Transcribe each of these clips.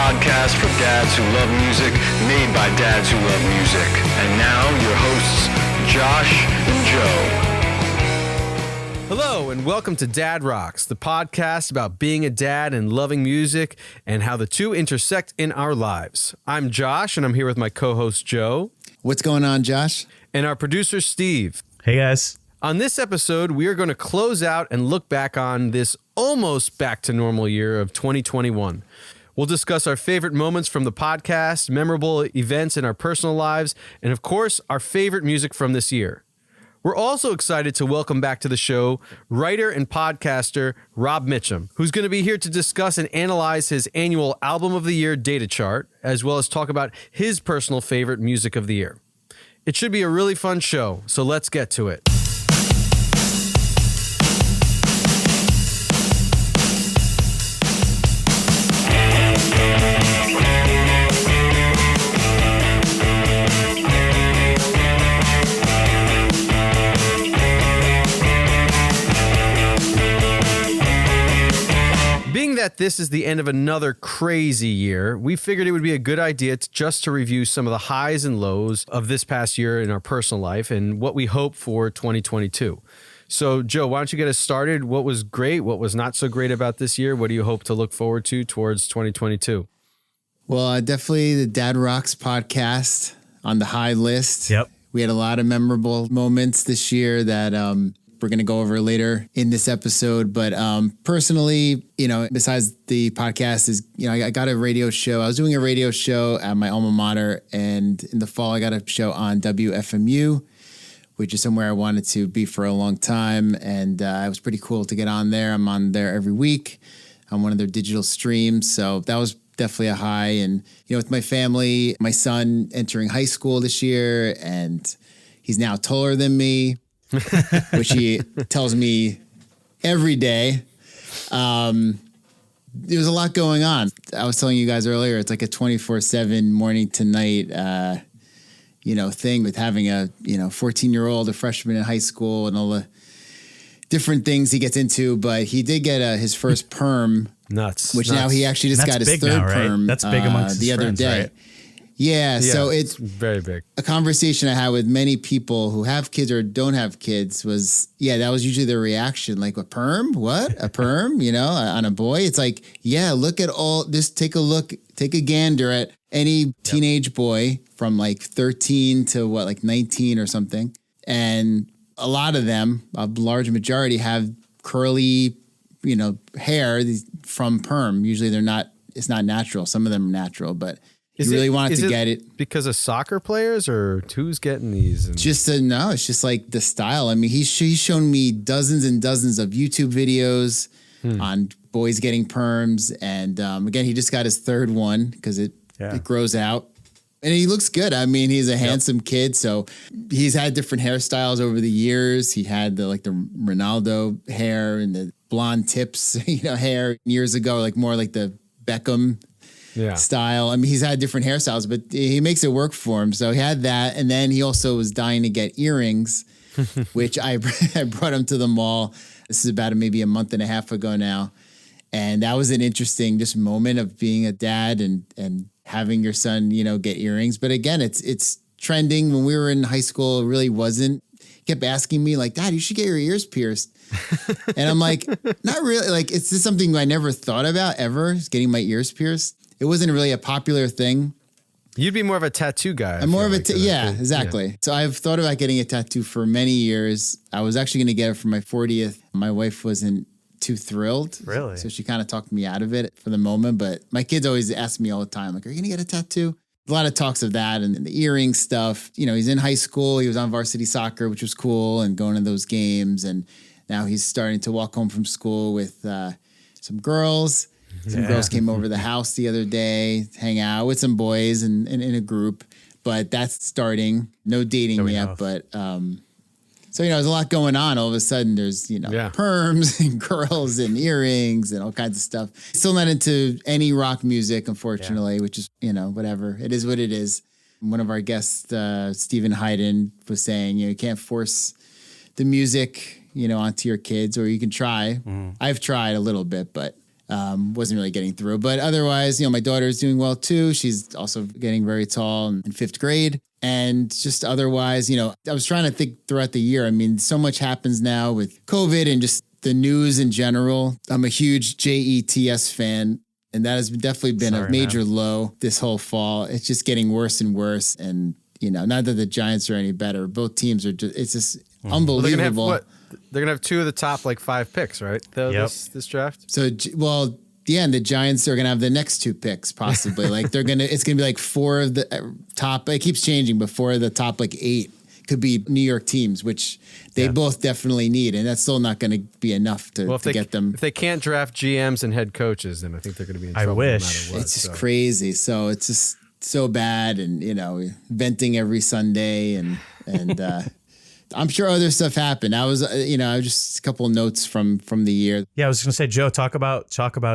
podcast for dads who love music, made by dads who love music. And now, your hosts, Josh and Joe. Hello, and welcome to Dad Rocks, the podcast about being a dad and loving music and how the two intersect in our lives. I'm Josh, and I'm here with my co-host, Joe. What's going on, Josh? And our producer, Steve. Hey, guys. On this episode, we are going to close out and look back on this almost back to normal year of 2021. We'll discuss our favorite moments from the podcast, memorable events in our personal lives, and of course, our favorite music from this year. We're also excited to welcome back to the show writer and podcaster Rob Mitchum, who's going to be here to discuss and analyze his annual Album of the Year data chart, as well as talk about his personal favorite music of the year. It should be a really fun show, so let's get to it. That this is the end of another crazy year, we figured it would be a good idea to review some of the highs and lows of this past year in our personal life and what we hope for 2022. So, Joe, why don't you get us started? What was great? What was not so great about this year? What do you hope to look forward to towards 2022? Well, definitely the Dad Rocks podcast on the high list. Yep. We had a lot of memorable moments this year that we're going to go over later in this episode. But personally, besides the podcast I got a radio show. I was doing a radio show at my alma mater, and in the fall, I got a show on WFMU, which is somewhere I wanted to be for a long time. And it was pretty cool to get on there. I'm on there every week on one of their digital streams. So that was definitely a high. And, with my family, my son entering high school this year, and he's now taller than me. Which he tells me every day. There was a lot going on. I was telling you guys earlier, it's like a 24/7 morning to night, thing with having a, 14-year-old, a freshman in high school, and all the different things he gets into. But he did get his first perm. Nuts. Which now he actually just got his third now, right? perm. That's big amongst the his other friends, day. right? Yeah, so it's very big. A conversation I had with many people who have kids or don't have kids was, that was usually their reaction. Like, a perm? What? A perm? On a boy? It's like, look at all this. Take a gander at any teenage boy from like 13 to 19 or something. And a lot of them, a large majority, have curly, hair from perm. Usually it's not natural. Some of them are natural, but you really wanted to get it because of soccer players, or who's getting these? It's just like the style. I mean, he's shown me dozens and dozens of YouTube videos on boys getting perms, and again, he just got his third one because it grows out, and he looks good. I mean, he's a handsome kid, so he's had different hairstyles over the years. He had the Ronaldo hair and the blonde tips, hair years ago, more like the Beckham style. I mean, he's had different hairstyles, but he makes it work for him. So he had that. And then he also was dying to get earrings, which I brought him to the mall. This is about maybe a month and a half ago now. And that was an interesting just moment of being a dad and having your son, get earrings. But again, it's trending. When we were in high school, it really wasn't. He kept asking me Dad, you should get your ears pierced. And I'm like, not really. It's just something I never thought about ever, is getting my ears pierced. It wasn't really a popular thing. You'd be more of a tattoo guy. I'm more of exactly. Yeah. So I've thought about getting a tattoo for many years. I was actually going to get it for my 40th. My wife wasn't too thrilled. Really? So she kind of talked me out of it for the moment. But my kids always ask me all the time, are you going to get a tattoo? A lot of talks of that and the earring stuff. He's in high school. He was on varsity soccer, which was cool, and going to those games. And now he's starting to walk home from school with some girls. Some girls came over the house the other day, hang out with some boys and in a group, but that's starting. No dating yet, but so there's a lot going on. All of a sudden, there's perms and girls and earrings and all kinds of stuff. Still not into any rock music, unfortunately, which is whatever. It is what it is. One of our guests, Stephen Hayden, was saying you can't force the music onto your kids, or you can try. I've tried a little bit, but wasn't really getting through. But otherwise, my daughter is doing well too. She's also getting very tall in 5th grade. And just otherwise, I was trying to think throughout the year. I mean, so much happens now with COVID and just the news in general. I'm a huge JETS fan, and that has definitely been a major low this whole fall. It's just getting worse and worse. And, not that the Giants are any better. Both teams are it's just unbelievable. Well, they're going to have 2 of the top 5 picks, right? This draft. So, and the Giants are going to have the next 2 picks possibly. It's going to be 4 of the top. It keeps changing, but 4 of the top 8 could be New York teams, which they both definitely need. And that's still not going to be enough to get them. If they can't draft GMs and head coaches, then I think they're going to be in trouble. I wish. No matter what, it's just crazy. So it's just so bad. And, venting every Sunday and I'm sure other stuff happened. I was just a couple of notes from the year. Yeah, I was going to say, Joe, talk about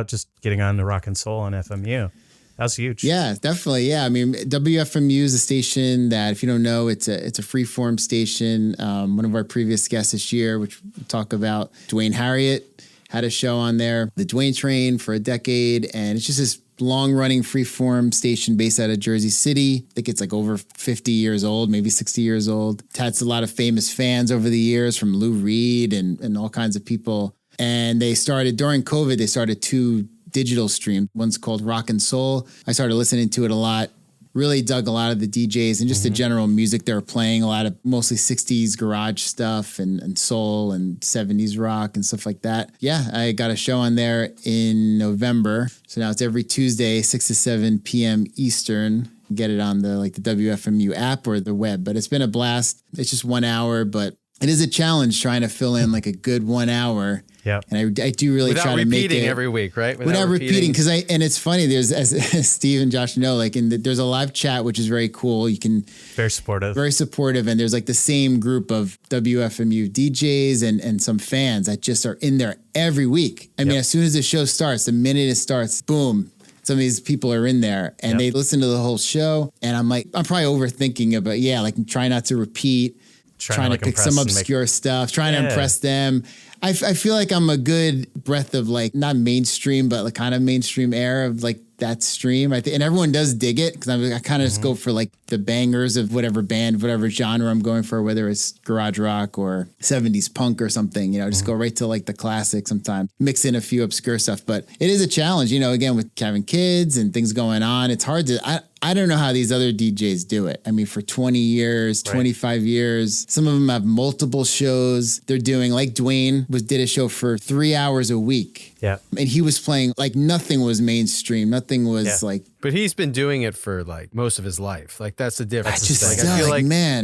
just getting on the Rock and Soul on FMU. That's huge. Yeah, definitely. Yeah, I mean, WFMU is a station that, if you don't know, it's a freeform station. One of our previous guests this year, which we'll talk about, Dwayne Harriet, had a show on there, the Dwayne Train, for a decade, and it's just this long-running freeform station based out of Jersey City. I think it's over 50 years old, maybe 60 years old. It's had a lot of famous fans over the years, from Lou Reed and all kinds of people. And they started, during COVID, they started 2 digital streams. One's called Rock and Soul. I started listening to it a lot. Really dug a lot of the DJs and just the general music they were playing, a lot of mostly 60s garage stuff and soul and 70s rock and stuff like that. Yeah, I got a show on there in November. So now it's every Tuesday, 6 to 7 p.m. Eastern. Get it on the WFMU app or the web. But it's been a blast. It's just 1 hour, but it is a challenge trying to fill in a good 1 hour. Yeah, and I do really try to make it without repeating every week, right? Without repeating, because and it's funny. There's, as Steve and Josh know, there's a live chat, which is very cool. You can very supportive, and there's the same group of WFMU DJs and some fans that just are in there every week. I mean, as soon as the show starts, the minute it starts, boom. Some of these people are in there and they listen to the whole show. And I'm probably overthinking it, but try not to repeat, trying to pick some obscure stuff, trying to impress them. I feel like I'm a good breath of not mainstream, but kind of mainstream air of that stream. And everyone does dig it because I kind of just go for the bangers of whatever band, whatever genre I'm going for, whether it's garage rock or 70s punk or something, just go right to the classic sometimes, mix in a few obscure stuff. But it is a challenge, again, with having kids and things going on. It's hard to, I don't know how these other DJs do it. I mean, for 20 years, 25 years, some of them have multiple shows. They're doing, Dwayne did a show for 3 hours a week. Yeah. And he was playing nothing was mainstream. Nothing was But he's been doing it for most of his life. That's the difference. I just I feel man,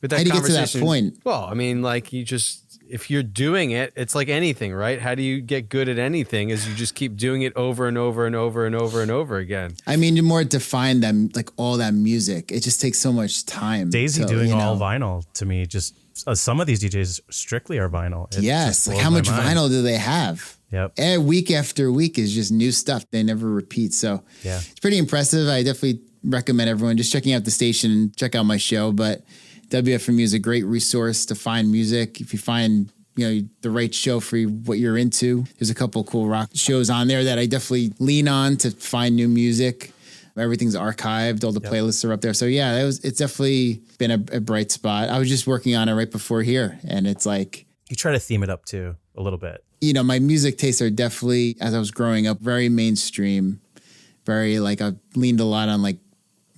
with that how do you get to that conversation. point? Well, I mean, you just, if you're doing it, it's like anything, right? How do you get good at anything? Is you just keep doing it over and over and over and over and over again. I mean, the more define them, all that music, it just takes so much time. Daisy doing all vinyl to me, just some of these DJs strictly are vinyl. Yes. How much vinyl do they have? Yep. Week after week is just new stuff. They never repeat. So it's pretty impressive. I definitely recommend everyone just checking out the station and check out my show. But WFMU is a great resource to find music. If you find, the right show for what you're into, there's a couple of cool rock shows on there that I definitely lean on to find new music. Everything's archived. All the playlists are up there. So it's definitely been a bright spot. I was just working on it right before here. And it's you try to theme it up too a little bit. My music tastes are definitely, as I was growing up, very mainstream, very I leaned a lot on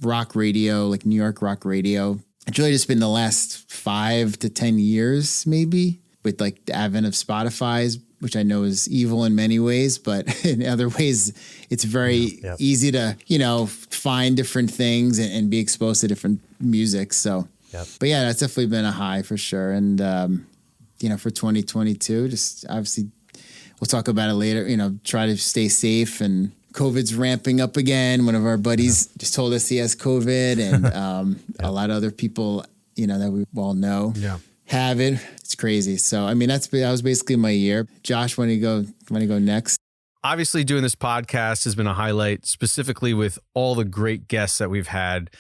rock radio, New York rock radio. It's really just been the last 5 to 10 years, maybe, with the advent of Spotify's, which I know is evil in many ways, but in other ways, it's very easy to, find different things and be exposed to different music. So, but that's definitely been a high for sure. And, for 2022, just obviously we'll talk about it later, try to stay safe, and COVID's ramping up again. One of our buddies just told us he has COVID, and a lot of other people, that we all know have it. It's crazy. So, I mean, that was basically my year. Josh, when you go next? Obviously, doing this podcast has been a highlight, specifically with all the great guests that we've had,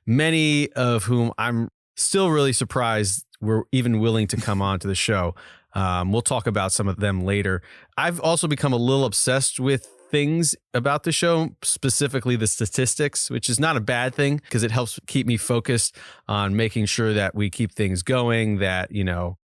many of whom I'm still really surprised were even willing to come on to the show. We'll talk about some of them later. I've also become a little obsessed with things about the show, specifically the statistics, which is not a bad thing because it helps keep me focused on making sure that we keep things going, that,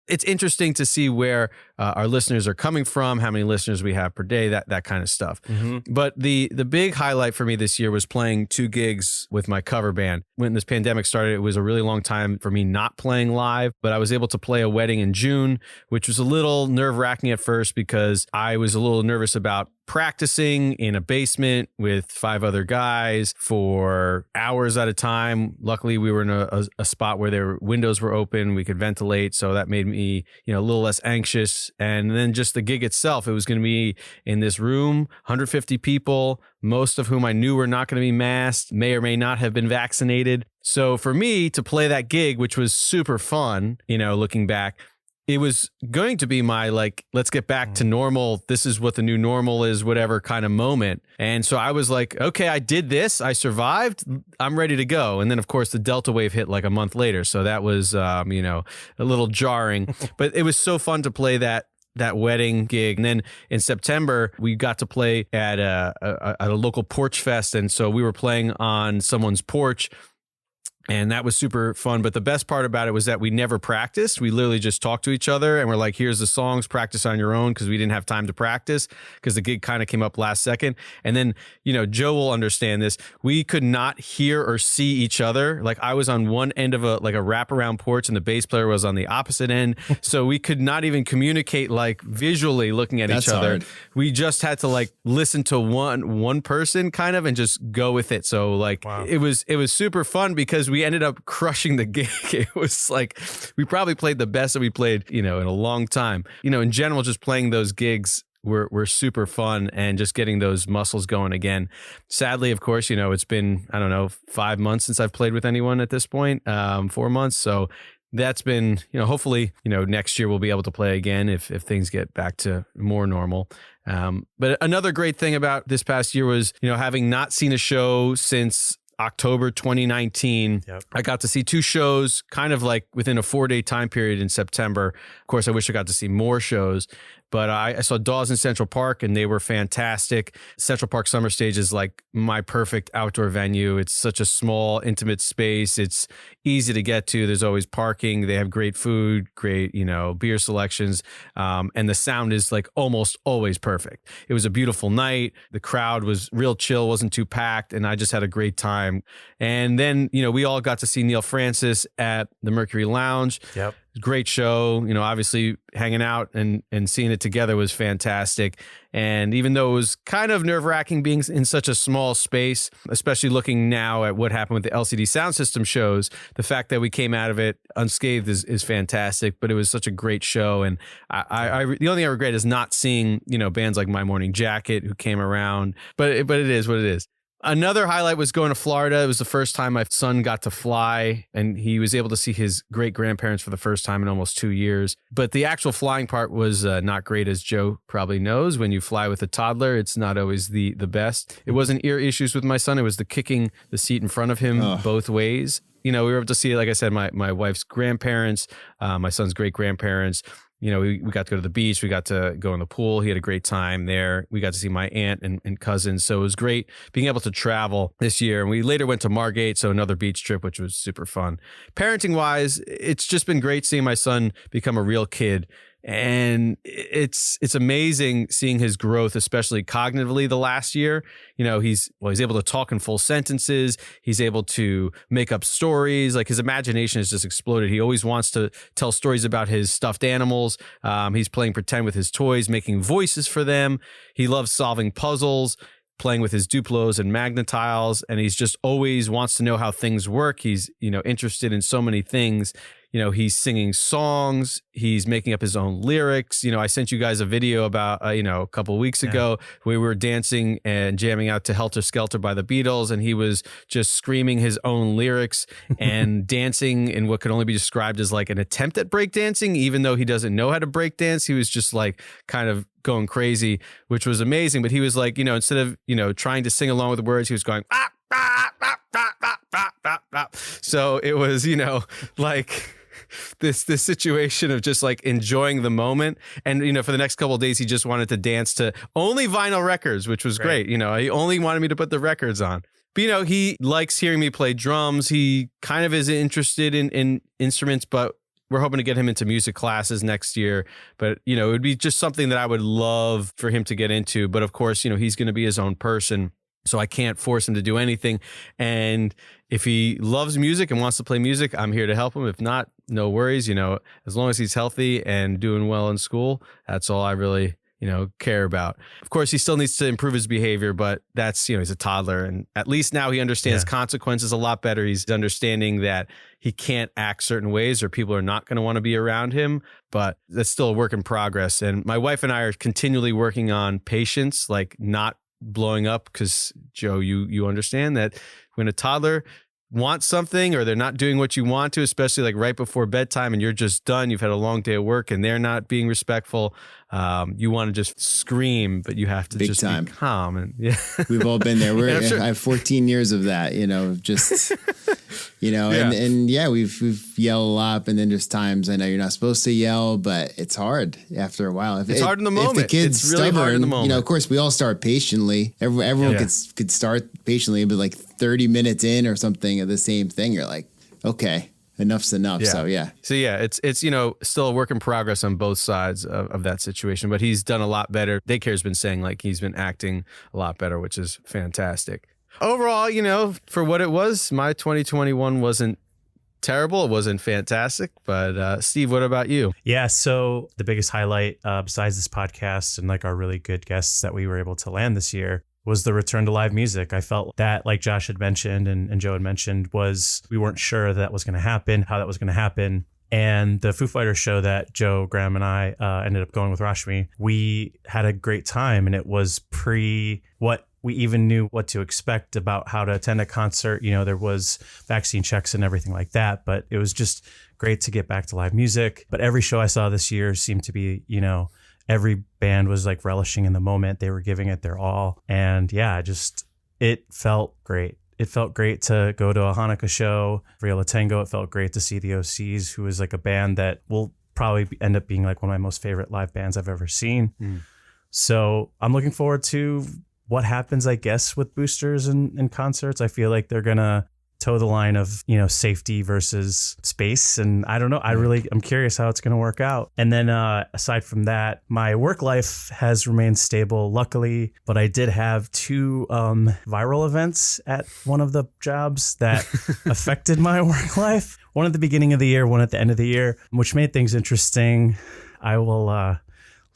it's interesting to see where our listeners are coming from, how many listeners we have per day, that kind of stuff. Mm-hmm. But the big highlight for me this year was playing 2 gigs with my cover band. When this pandemic started, it was a really long time for me not playing live, but I was able to play a wedding in June, which was a little nerve-wracking at first because I was a little nervous about practicing in a basement with 5 other guys for hours at a time. Luckily, we were in a spot where their windows were open. We could ventilate. So that made me, a little less anxious. And then just the gig itself, it was going to be in this room, 150 people, most of whom I knew were not going to be masked, may or may not have been vaccinated. So for me to play that gig, which was super fun, looking back, it was going to be my let's get back to normal. This is what the new normal is, whatever kind of moment. And so I was like, okay, I did this. I survived. I'm ready to go. And then, of course, the Delta wave hit like a month later. So that was, a little jarring. But it was so fun to play that wedding gig. And then in September, we got to play at a local porch fest. And so we were playing on someone's porch. And that was super fun. But the best part about it was that we never practiced. We literally just talked to each other and we're like, here's the songs, practice on your own, because we didn't have time to practice because the gig kind of came up last second. And then, Joe will understand this. We could not hear or see each other. Like I was on one end of a wraparound porch and the bass player was on the opposite end. So we could not even communicate visually looking at each other. Hard. We just had to listen to one person kind of and just go with it. So wow. It was super fun because we ended up crushing the gig. It was we probably played the best that we played, in a long time. In general, just playing those gigs were super fun and just getting those muscles going again. Sadly, of course, it's been, 5 months since I've played with anyone at this point, 4 months. So that's been, hopefully, next year we'll be able to play again if things get back to more normal. But another great thing about this past year was, having not seen a show since October 2019. Yep. I got to see 2 shows kind of within a 4-day time period in September. Of course, I wish I got to see more shows, but I saw Dawes in Central Park and they were fantastic. Central Park Summer Stage is my perfect outdoor venue. It's such a small, intimate space. It's easy to get to. There's always parking. They have great food, great, beer selections. And the sound is almost always perfect. It was a beautiful night. The crowd was real chill, wasn't too packed. And I just had a great time. And then, we all got to see Neil Francis at the Mercury Lounge. Yep. Great show, obviously hanging out and seeing it together was fantastic. And even though it was kind of nerve-wracking being in such a small space, especially looking now at what happened with the LCD Sound System shows, the fact that we came out of it unscathed is fantastic. But it was such a great show. And I the only thing I regret is not seeing, bands like My Morning Jacket who came around. But it is what it is. Another highlight was going to Florida. It was the first time my son got to fly, and he was able to see his great-grandparents for the first time in almost 2 years. But the actual flying part was not great, as Joe probably knows. When you fly with a toddler, it's not always the best. It wasn't ear issues with my son. It was the kicking the seat in front of him both ways. We were able to see, like I said, my wife's grandparents, my son's great-grandparents. We got to go to the beach. We got to go in the pool. He had a great time there. We got to see my aunt and cousins. So it was great being able to travel this year. And we later went to Margate, so another beach trip, which was super fun. Parenting wise, it's just been great seeing my son become a real kid. And it's amazing seeing his growth, especially cognitively the last year. He's able to talk in full sentences. He's able to make up stories. His imagination has just exploded. He always wants to tell stories about his stuffed animals. He's playing pretend with his toys, making voices for them. He loves solving puzzles, playing with his Duplos and Magnetiles. And he's just always wants to know how things work. He's, interested in so many things. He's singing songs. He's making up his own lyrics. I sent you guys a video about, a couple of weeks ago. We were dancing and jamming out to Helter Skelter by the Beatles. And he was just screaming his own lyrics and dancing in what could only be described as an attempt at breakdancing, even though he doesn't know how to breakdance. He was just kind of going crazy, which was amazing. But he was instead of, trying to sing along with the words, he was going, ah, ah, ah, ah, ah, ah, ah, ah. So it was, this situation of just like enjoying the moment. And, you know, for the next couple of days, he just wanted to dance to only vinyl records, which was great. You know, he only wanted me to put the records on. But, you know, he likes hearing me play drums. He kind of is interested in instruments, but we're hoping to get him into music classes next year. But, you know, it would be just something that I would love for him to get into. But of course, you know, he's going to be his own person, so I can't force him to do anything. And if he loves music and wants to play music, I'm here to help him. If not, no worries. You know, as long as he's healthy and doing well in school, that's all I really, you know, care about. Of course, he still needs to improve his behavior, but that's, you know, he's a toddler. And at least now he understands consequences a lot better. He's understanding that he can't act certain ways or people are not going to want to be around him, but that's still a work in progress. And my wife and I are continually working on patience, like not blowing up, because Joe, you understand that when a toddler wants something or they're not doing what you want to, especially like right before bedtime and you're just done, you've had a long day of work and they're not being respectful, you want to just scream, but you have to be calm. And we've all been there. I have 14 years of that, you know, just you know, and we've yelled a lot, and then there's times I know you're not supposed to yell, but it's hard after a while. It's hard in the moment. If the kid's it's really stubborn, hard in the moment. You know, of course we all start patiently. Everyone could start patiently, but like 30 minutes in or something of the same thing, you're like, okay, enough's enough. Yeah. So it's you know, still a work in progress on both sides of that situation, but he's done a lot better. Daycare's been saying like he's been acting a lot better, which is fantastic. Overall, you know, for what it was, my 2021 wasn't terrible. It wasn't fantastic. But Steve, what about you? Yeah. So the biggest highlight besides this podcast and like our really good guests that we were able to land this year was the return to live music. I felt that, like Josh had mentioned and Joe had mentioned, was we weren't sure that was going to happen, how that was going to happen. And the Foo Fighters show that Joe, Graham, and I ended up going with Rashmi, we had a great time. And it was what we even knew what to expect about how to attend a concert. You know, there was vaccine checks and everything like that, but it was just great to get back to live music. But every show I saw this year seemed to be, you know, every band was like relishing in the moment. They were giving it their all. And yeah, it felt great. It felt great to go to a Hanukkah show, Viola Tango. It felt great to see the OCs, who is like a band that will probably end up being like one of my most favorite live bands I've ever seen. So I'm looking forward to what happens, I guess, with boosters and concerts. I feel like they're going to toe the line of, you know, safety versus space. And I don't know. I'm curious how it's going to work out. And then aside from that, my work life has remained stable, luckily. But I did have 2 viral events at one of the jobs that affected my work life. One at the beginning of the year, one at the end of the year, which made things interesting. I will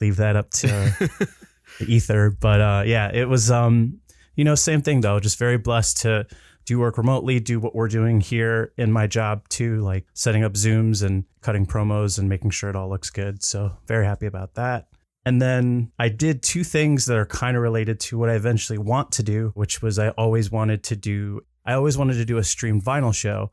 leave that up to the ether. But yeah, it was, you know, same thing, though. Just very blessed to do work remotely, do what we're doing here in my job too, like setting up Zooms and cutting promos and making sure it all looks good. So very happy about that. And then I did 2 things that are kind of related to what I eventually want to do, which was I always wanted to do a streamed vinyl show.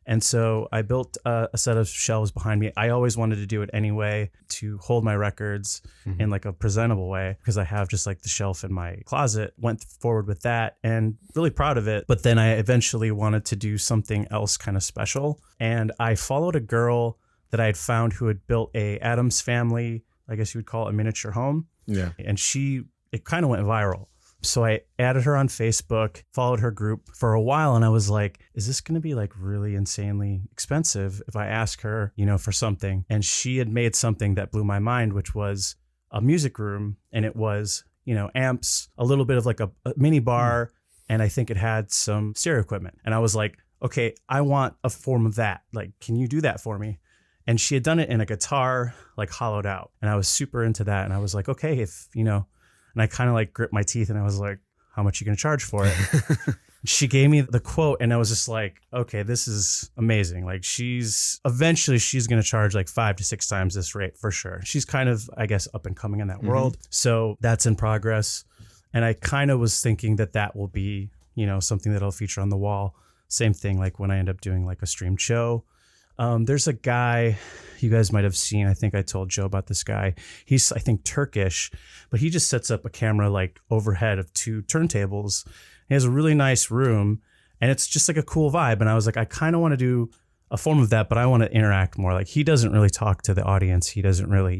And so I built a set of shelves behind me. I always wanted to do it anyway, to hold my records in like a presentable way, because I have just like the shelf in my closet. Went forward with that and really proud of it. But then I eventually wanted to do something else kind of special. And I followed a girl that I had found who had built a Addams Family, I guess you would call it a miniature home. Yeah. And it kind of went viral. So I added her on Facebook, followed her group for a while, and I was like, is this going to be like really insanely expensive if I ask her, you know, for something? And she had made something that blew my mind, which was a music room, and it was, you know, amps, a little bit of like a mini bar, and I think it had some stereo equipment. And I was like, okay, I want a form of that. Like, can you do that for me? And she had done it in a guitar, like hollowed out. And I was super into that. And I was like, okay, if, you know, and I kind of like gripped my teeth and I was like, how much are you going to charge for it? She gave me the quote and I was just like, okay, this is amazing. Like eventually she's going to charge like 5 to 6 times this rate for sure. She's kind of, I guess, up and coming in that world. So that's in progress. And I kind of was thinking that will be, you know, something that'll feature on the wall. Same thing like when I end up doing like a streamed show. There's a guy you guys might have seen. I think I told Joe about this guy. He's, I think, Turkish, but he just sets up a camera like overhead of 2 turntables. He has a really nice room and it's just like a cool vibe. And I was like, I kind of want to do a form of that, but I want to interact more. Like he doesn't really talk to the audience. He doesn't really,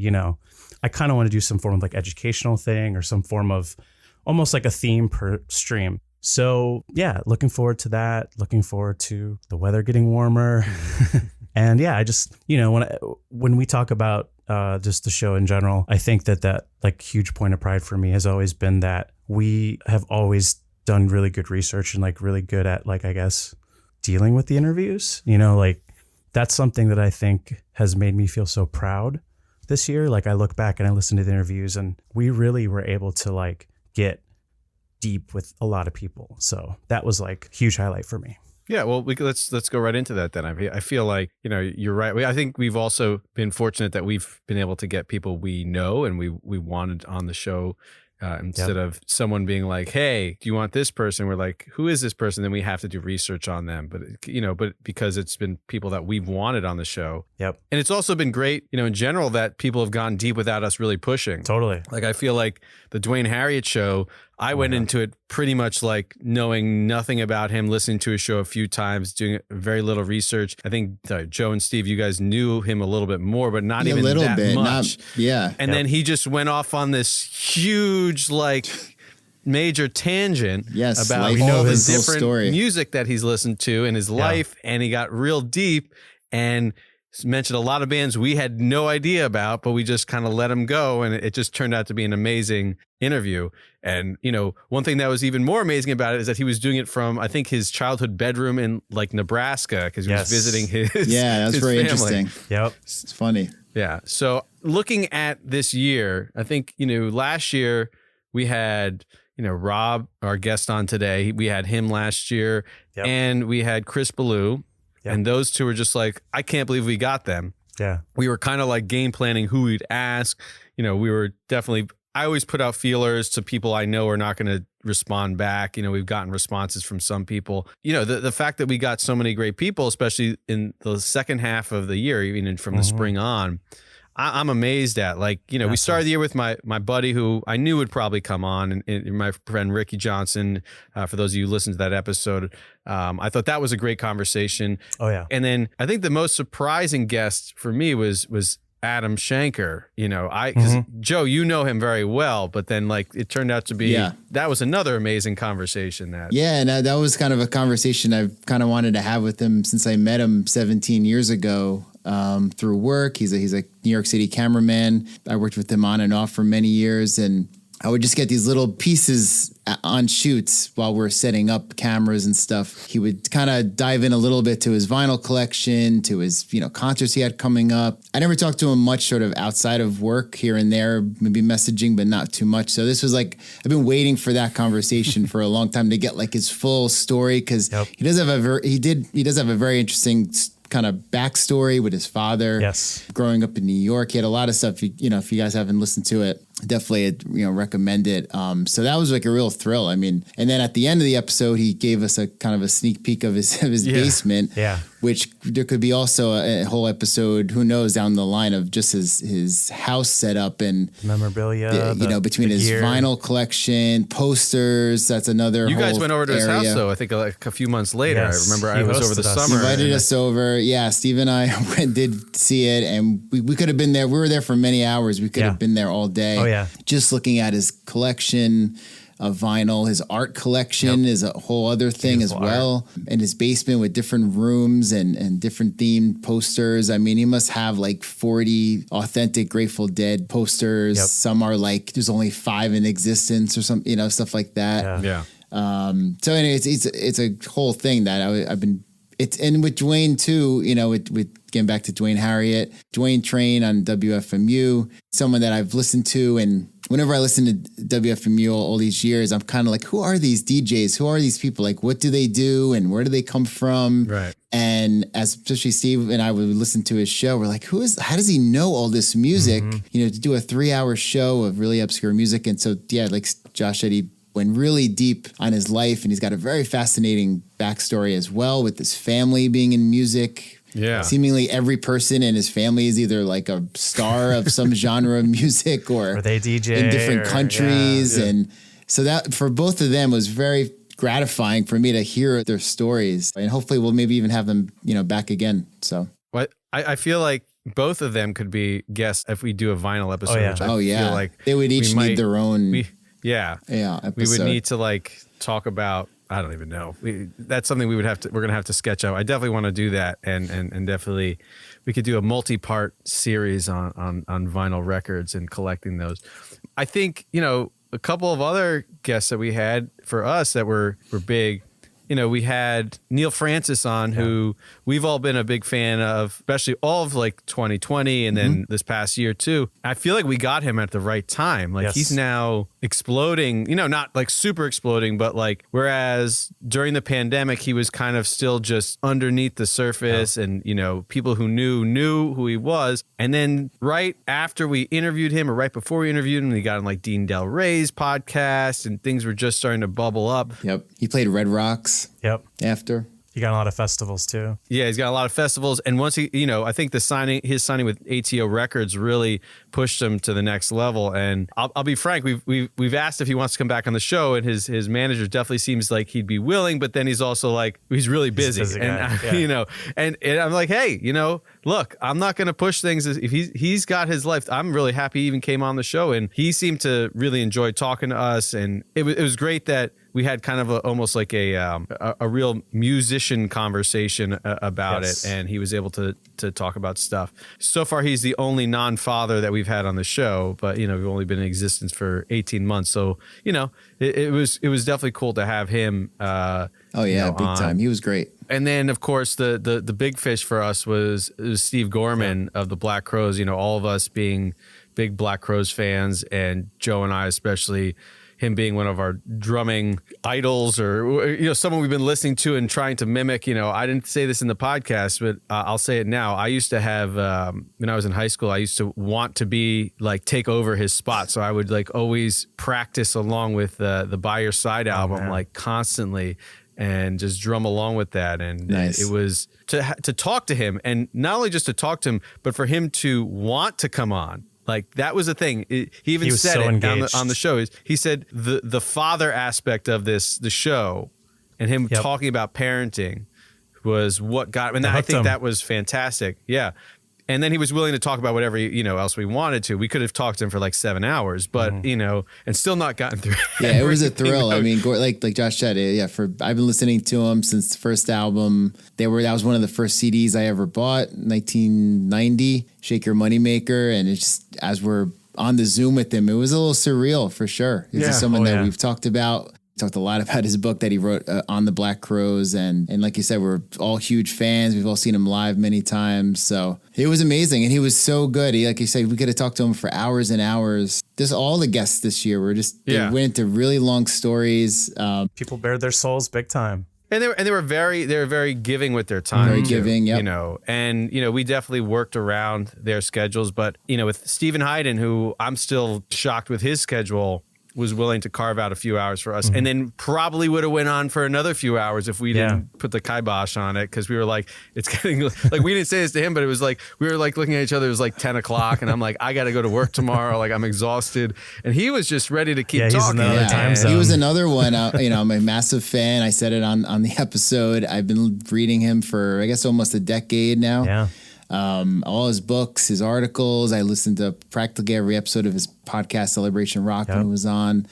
I kind of want to do some form of like educational thing or some form of almost like a theme per stream. So yeah, looking forward to that. Looking forward to the weather getting warmer. And yeah, I just, when we talk about just the show in general, I think that like huge point of pride for me has always been that we have always done really good research and like really good at like, I guess, dealing with the interviews, like that's something that I think has made me feel so proud this year. Like I look back and I listen to the interviews and we really were able to like get deep with a lot of people. So that was like a huge highlight for me. Yeah, well, let's go right into that then. I feel like, you're right. I think we've also been fortunate that we've been able to get people we know and we wanted on the show instead of someone being like, hey, do you want this person? We're like, who is this person? Then we have to do research on them. But, but because it's been people that we've wanted on the show. Yep. And it's also been great, in general, that people have gone deep without us really pushing. Totally. Like, I feel like the Dwayne Harriet show, I went into it pretty much like knowing nothing about him, listening to his show a few times, doing very little research. I think Joe and Steve, you guys knew him a little bit more, but not even that much. And then he just went off on this huge, like, major tangent about all the different music that he's listened to in his life. And he got real deep and mentioned a lot of bands we had no idea about, but we just kind of let him go. And it just turned out to be an amazing interview. And, one thing that was even more amazing about it is that he was doing it from, I think, his childhood bedroom in like Nebraska, because he was visiting his that's his very family. interesting. Yep. It's funny. Yeah. So looking at this year, I think, last year we had, Rob, our guest on today, we had him last year, and we had Chris Ballou. And those two were just like, I can't believe we got them. Yeah. We were kind of like game planning who we'd ask. We were definitely, I always put out feelers to people I know are not going to respond back. We've gotten responses from some people. The fact that we got so many great people, especially in the second half of the year, even from the spring on, I'm amazed at. Like, we started the year with my buddy who I knew would probably come on, and my friend Ricky Johnson. For those of you who listened to that episode, I thought that was a great conversation. Oh yeah. And then I think the most surprising guest for me was Adam Shanker. Because Joe, you know him very well, but then like it turned out to be that was another amazing conversation. And that was kind of a conversation I've kind of wanted to have with him since I met him 17 years ago. Through work. He's a New York City cameraman. I worked with him on and off for many years, and I would just get these little pieces on shoots while we're setting up cameras and stuff. He would kind of dive in a little bit to his vinyl collection, to his, concerts he had coming up. I never talked to him much sort of outside of work, here and there, maybe messaging, but not too much. So this was like, I've been waiting for that conversation for a long time to get like his full story, because he does have a very interesting kind of backstory with his father. Yes. Growing up in New York. He had a lot of stuff, if you guys haven't listened to it, definitely, recommend it. So that was like a real thrill. I mean, and then at the end of the episode, he gave us a kind of a sneak peek of his basement, which there could be also a whole episode, who knows, down the line of just his house setup and memorabilia, between his vinyl collection, posters. That's another. You whole guys went over to his area. house though. I think like a few months later. Yes, I remember I was over the summer. He invited us over. Yeah, Steve and I did see it, and we could have been there. We were there for many hours. We could have been there all day. Oh yeah, just looking at his collection of vinyl. His art collection is a whole other thing as well. And his basement with different rooms and different themed posters. I mean, he must have like 40 authentic Grateful Dead posters. Some are like, there's only 5 in existence or something, stuff like that. So anyway, it's a whole thing that I've been, and with Dwayne too, with getting back to Dwayne Harriet, Dwayne Train on WFMU, someone that I've listened to, and whenever I listen to WFMU all these years, I'm kind of like, who are these DJs? Who are these people? Like, what do they do? And where do they come from? Right. And especially Steve and I would listen to his show. We're like, how does he know all this music? To do a 3-hour show of really obscure music. And so, like Josh said, he went really deep on his life, and he's got a very fascinating backstory as well, with his family being in music. Yeah. Seemingly every person in his family is either like a star of some genre of music or they DJ in different countries. And so that for both of them was very gratifying for me to hear their stories, and hopefully we'll maybe even have them, back again. So I feel like both of them could be guests if we do a vinyl episode. Which I feel like they would each need their own. Episode. We would need to like talk about. I don't even know. That's something we're going to have to sketch out. I definitely want to do that, and definitely we could do a multi-part series on vinyl records and collecting those. I think a couple of other guests that we had for us that were big. We had Neil Francis on, who we've all been a big fan of, especially all of like 2020 and then this past year too. I feel like we got him at the right time. Like he's now exploding, not like super exploding, but like, whereas during the pandemic, he was kind of still just underneath the surface and, people who knew who he was. And then right after we interviewed him or right before we interviewed him, we got on like Dean Del Rey's podcast and things were just starting to bubble up. Yep. He played Red Rocks. Yep. After. He got a lot of festivals too. Yeah, he's got a lot of festivals. And once he, I think his signing with ATO Records really pushed him to the next level. And I'll be frank, we've asked if he wants to come back on the show, and his manager definitely seems like he'd be willing, but then he's also like, he's really busy. And I'm like, hey, look, I'm not going to push things. If he's got his life, I'm really happy he even came on the show, and he seemed to really enjoy talking to us. And it was great that we had kind of almost like a real musician conversation about it, and he was able to talk about stuff. So far, he's the only non-father that we've had on the show, but we've only been in existence for 18 months, so it was definitely cool to have him. Big time. He was great. And then, of course, the big fish for us was Steve Gorman of the Black Crowes. All of us being big Black Crowes fans, and Joe and I especially. Him being one of our drumming idols, or someone we've been listening to and trying to mimic. I didn't say this in the podcast, but I'll say it now. I used to have when I was in high school, I used to want to be like take over his spot, so I would like always practice along with the By Your Side album, like constantly, and just drum along with that. And it was to talk to him, and not only just to talk to him, but for him to want to come on. Like that was a thing. He even said so it on the show. He said the father aspect of the show, and him talking about parenting was what got him. And I think that was fantastic. Yeah. And then he was willing to talk about whatever else we wanted to. We could have talked to him for like 7 hours, but and still not gotten through. Yeah, it was a thrill. I mean, like Josh said, I've been listening to him since the first album. That was one of the first CDs I ever bought, 1990, Shake Your Moneymaker, and it's just, as we're on the Zoom with him, it was a little surreal for sure. This is someone that we've talked about. Talked a lot about his book that he wrote on the Black Crowes, and like you said, we're all huge fans. We've all seen him live many times, so it was amazing, and he was so good. Like you said, we could have talked to him for hours and hours. Just all the guests this year were they went into really long stories. People bared their souls big time. And they were very giving with their time. Very giving, yep. And we definitely worked around their schedules. But with Stephen Hayden, who I'm still shocked with his schedule, was willing to carve out a few hours for us, and then probably would have went on for another few hours if we didn't put the kibosh on it, because we were like, it's getting like, we didn't say this to him, but it was like we were like looking at each other. It was like 10 o'clock, and I'm like, I got to go to work tomorrow. Like I'm exhausted, and he was just ready to keep talking. He was another one. I'm a massive fan. I said it on the episode. I've been reading him for I guess almost a decade now. Yeah. All his books, his articles. I listened to practically every episode of his podcast, Celebration Rock, when it was on.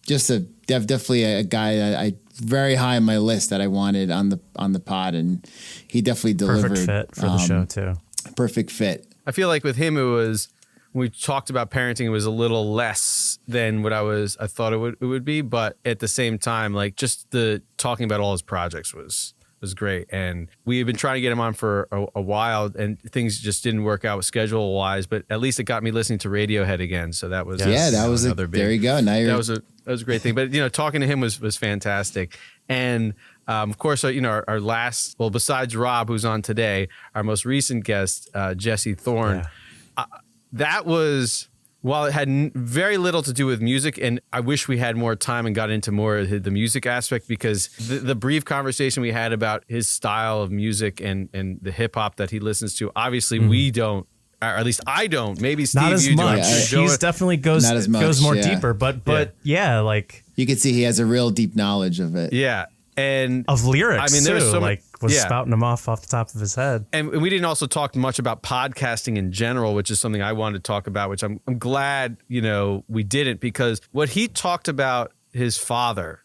Just definitely a guy that I very high on my list that I wanted on the pod, and he definitely delivered. Perfect fit for the show too. Perfect fit. I feel like with him, it was, when we talked about parenting, it was a little less than what I thought it would be, but at the same time, like just the talking about all his projects was great. And we had been trying to get him on for a while, and things just didn't work out schedule wise, but at least it got me listening to Radiohead again. So that was another big, there you go. Now that was a great thing. But talking to him was fantastic. And of course, our last, well, besides Rob, who's on today, our most recent guest, Jesse Thorne, that was, while it had very little to do with music, and I wish we had more time and got into more of the music aspect, because the brief conversation we had about his style of music and the hip hop that he listens to, obviously we don't or at least I don't. Maybe Steve, Not as you much. do. He's definitely goes Not as much, goes more yeah. deeper, but yeah, like You can see he has a real deep knowledge of it. Yeah. And of lyrics. I mean, there's too, so like was yeah. spouting them off the top of his head. And we didn't also talk much about podcasting in general, which is something I wanted to talk about, which I'm glad, we didn't, because what he talked about his father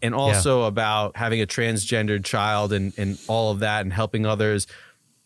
and also about having a transgendered child and all of that and helping others,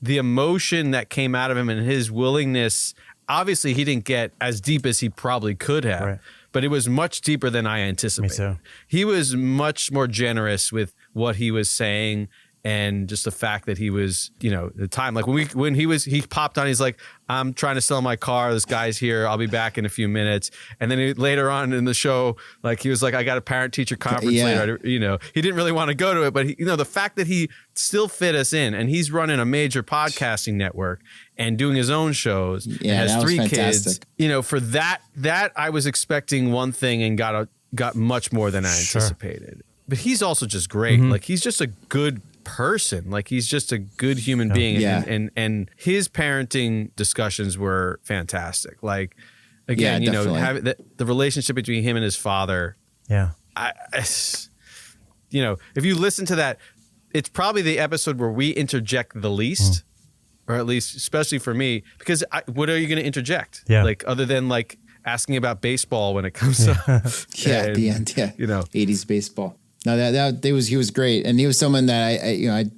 the emotion that came out of him and his willingness, obviously he didn't get as deep as he probably could have. Right. But it was much deeper than I anticipated. Me too. He was much more generous with what he was saying, and just the fact that he was, the time, like when he popped on, he's like, I'm trying to sell my car. This guy's here. I'll be back in a few minutes. And then later on in the show, like he was like, I got a parent teacher conference later. He didn't really want to go to it, but the fact that he still fit us in, and he's running a major podcasting network and doing his own shows. Yeah, and has that was 3 fantastic. kids. For that I was expecting one thing and got much more than I anticipated. But he's also just great. Like he's just a good person. Like he's just a good human being. Yeah. And his parenting discussions were fantastic. Like again, definitely. having the relationship between him and his father. Yeah. If you listen to that, it's probably the episode where we interject the least, or at least, especially for me, because what are you going to interject? Yeah. Like other than like asking about baseball when it comes up. At the end, 80s baseball. No, he was great, and he was someone that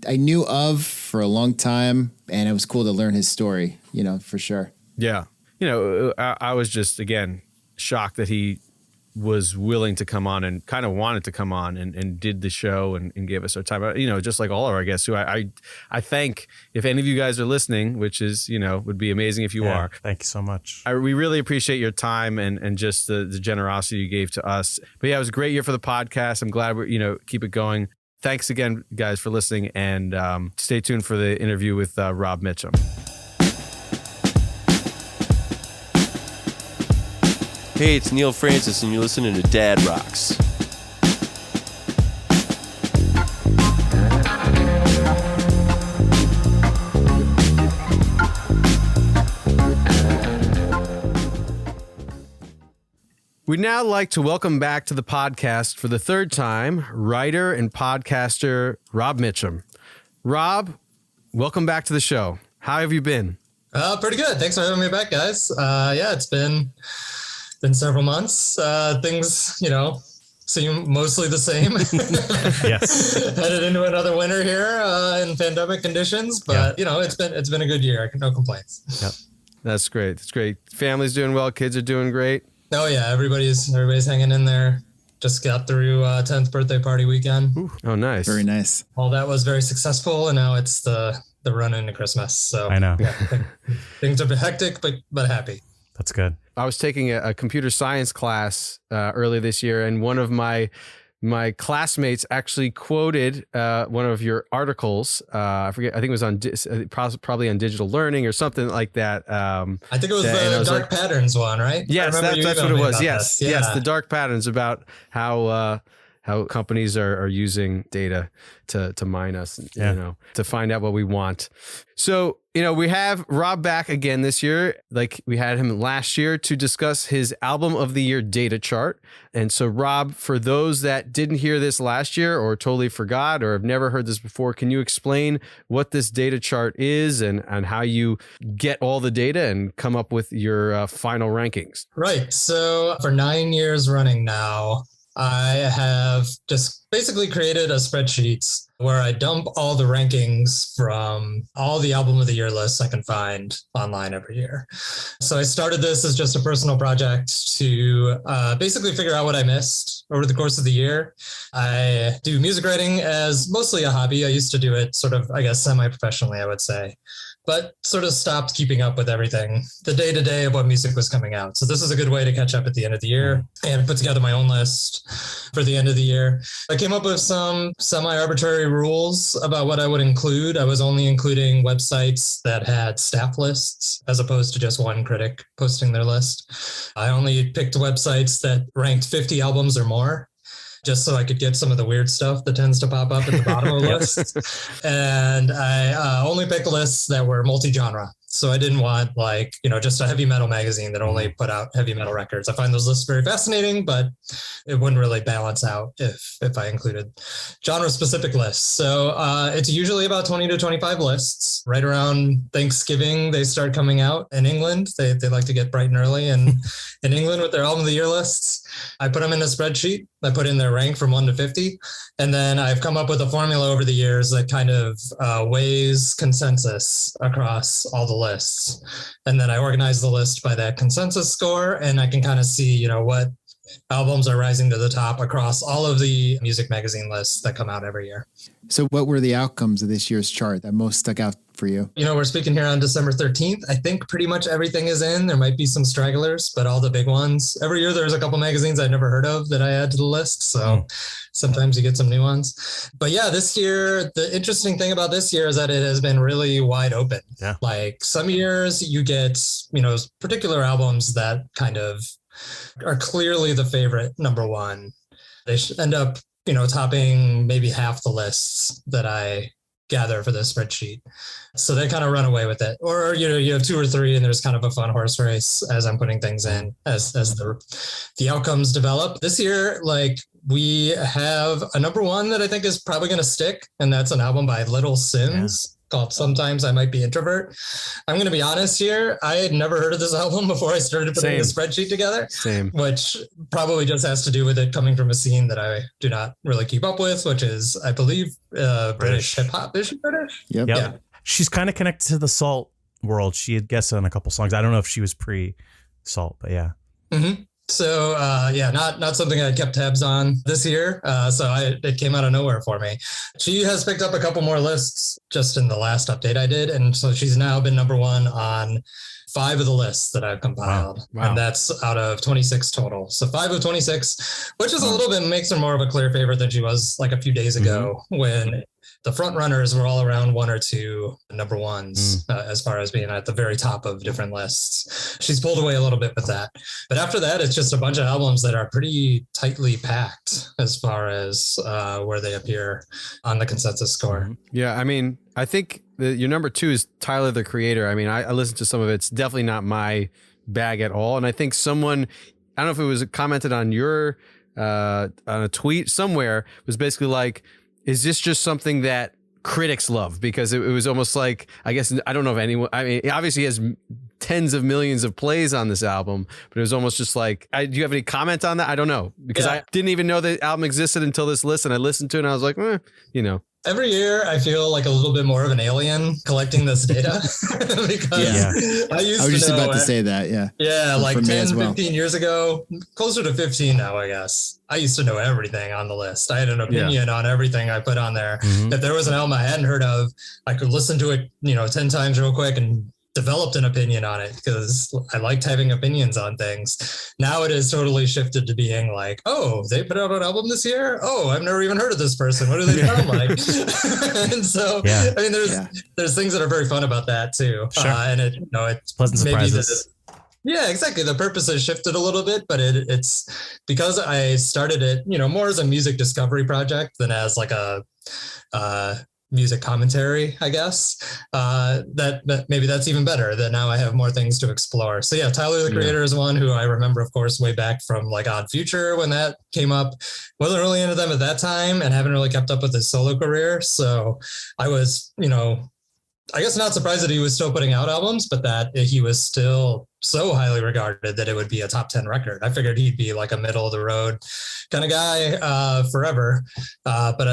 I knew of for a long time, and it was cool to learn his story. For sure. Yeah, I was just again shocked that he was willing to come on and kind of wanted to come on and did the show and gave us our time. Just like all of our guests, who I thank. If any of you guys are listening, which is would be amazing if you are. Thank you so much. We really appreciate your time and just the generosity you gave to us. But yeah, it was a great year for the podcast. I'm glad we're keep it going. Thanks again, guys, for listening, and stay tuned for the interview with Rob Mitchum. Hey, it's Neil Francis, and you're listening to Dad Rocks. We'd now like to welcome back to the podcast for the third time, writer and podcaster Rob Mitchum. Rob, welcome back to the show. How have you been? Pretty good. Thanks for having me back, guys. It's been several months. Things, seem mostly the same. Yes. Headed into another winter here in pandemic conditions, but it's been a good year. No complaints. Yep. That's great. That's great. Family's doing well. Kids are doing great. Oh yeah, everybody's hanging in there. Just got through 10th birthday party weekend. Ooh. Oh, nice. Very nice. All that was very successful, and now it's the run into Christmas. So I know. Yeah, things are hectic, but happy. That's good. I was taking a computer science class earlier this year, and one of my classmates actually quoted one of your articles. I forget. I think it was on probably on digital learning or something like that. I think it was the dark patterns one, right? Yes, that's what it was. Yes, yeah. yes, the dark patterns about how companies are using data to mine us, to find out what we want. So, we have Rob back again this year, like we had him last year, to discuss his album of the year data chart. And so, Rob, for those that didn't hear this last year or totally forgot or have never heard this before, can you explain what this data chart is and how you get all the data and come up with your final rankings? Right. So for 9 years running now, I have just basically created a spreadsheet where I dump all the rankings from all the album of the year lists I can find online every year. So I started this as just a personal project to basically figure out what I missed over the course of the year. I do music writing as mostly a hobby. I used to do it sort of, I guess, semi-professionally, I would say, but sort of stopped keeping up with everything, the day-to-day of what music was coming out. So this is a good way to catch up at the end of the year and put together my own list for the end of the year. I came up with some semi-arbitrary rules about what I would include. I was only including websites that had staff lists as opposed to just one critic posting their list. I only picked websites that ranked 50 albums or more, just so I could get some of the weird stuff that tends to pop up at the bottom of lists. And I only picked lists that were multi-genre. So I didn't want like, just a heavy metal magazine that only put out heavy metal records. I find those lists very fascinating, but it wouldn't really balance out if I included genre specific lists. So it's usually about 20 to 25 lists. Right around Thanksgiving, they start coming out in England. They like to get bright and early and in England with their album of the year lists. I put them in a spreadsheet. I put in their rank from 1 to 50. And then I've come up with a formula over the years that kind of weighs consensus across all the lists. And then I organize the list by that consensus score. And I can kind of see, what albums are rising to the top across all of the music magazine lists that come out every year. So what were the outcomes of this year's chart that most stuck out for you? We're speaking here on December 13th. I think pretty much everything is in. There might be some stragglers, but all the big ones. Every year there's a couple magazines I'd never heard of that I add to the list. So sometimes you get some new ones. But yeah, this year, the interesting thing about this year is that it has been really wide open. Yeah. Like some years you get, particular albums that kind of are clearly the favorite number one. They should end up, topping maybe half the lists that I gather for this spreadsheet. So they kind of run away with it. Or, you have 2 or 3 and there's kind of a fun horse race as I'm putting things in as the outcomes develop. This year, we have a number one that I think is probably going to stick. And that's an album by Little Sims called Sometimes I Might Be Introvert. I'm going to be honest here. I had never heard of this album before I started putting the spreadsheet together. Same. Which probably just has to do with it coming from a scene that I do not really keep up with, which is, I believe, British hip hop. Is she British? Yep. Yeah. She's kind of connected to the Salt world. She had guessed on a couple songs. I don't know if she was pre-Salt, but yeah. Mm-hmm. So, not something I kept tabs on this year. It came out of nowhere for me. She has picked up a couple more lists just in the last update I did. And so she's now been number one on 5 of the lists that I've compiled. Wow. And that's out of 26 total. So 5 of 26, which is a little bit makes her more of a clear favorite than she was like a few days ago when the front runners were all around 1 or 2 number ones as far as being at the very top of different lists. She's pulled away a little bit with that. But after that, it's just a bunch of albums that are pretty tightly packed as far as where they appear on the consensus score. Yeah, I mean, I think your number 2 is Tyler, the Creator. I mean, I listened to some of it. It's definitely not my bag at all. And I think someone, I don't know if it was commented on your, on a tweet somewhere, was basically like, is this just something that critics love? Because it was almost like, I guess, I don't know if anyone, I mean, obviously he has tens of millions of plays on this album, but it was almost just like, do you have any comment on that? I don't know, because I didn't even know the album existed until this list, and I listened to it and I was like, Every year, I feel like a little bit more of an alien collecting this data because I was just about to say that. Yeah, like 10, 15 years ago, closer to 15 now, I guess. I used to know everything on the list. I had an opinion on everything I put on there. If there was an album I hadn't heard of, I could listen to it, 10 times real quick and developed an opinion on it because I liked having opinions on things. Now it is totally shifted to being like, oh, they put out an album this year? Oh, I've never even heard of this person. What do they sound like? And so, I mean, there's things that are very fun about that too. Sure. And it's pleasant surprises. Yeah, exactly. The purpose has shifted a little bit, but it's because I started it, more as a music discovery project than as like a music commentary, I guess. That maybe that's even better. That now I have more things to explore. So yeah, Tyler, the Creator is one who I remember, of course, way back from like Odd Future when that came up. Wasn't really into them at that time and haven't really kept up with his solo career. So I was, I guess not surprised that he was still putting out albums, but that he was still so highly regarded that it would be a top 10 record. I figured he'd be like a middle of the road kind of guy forever. But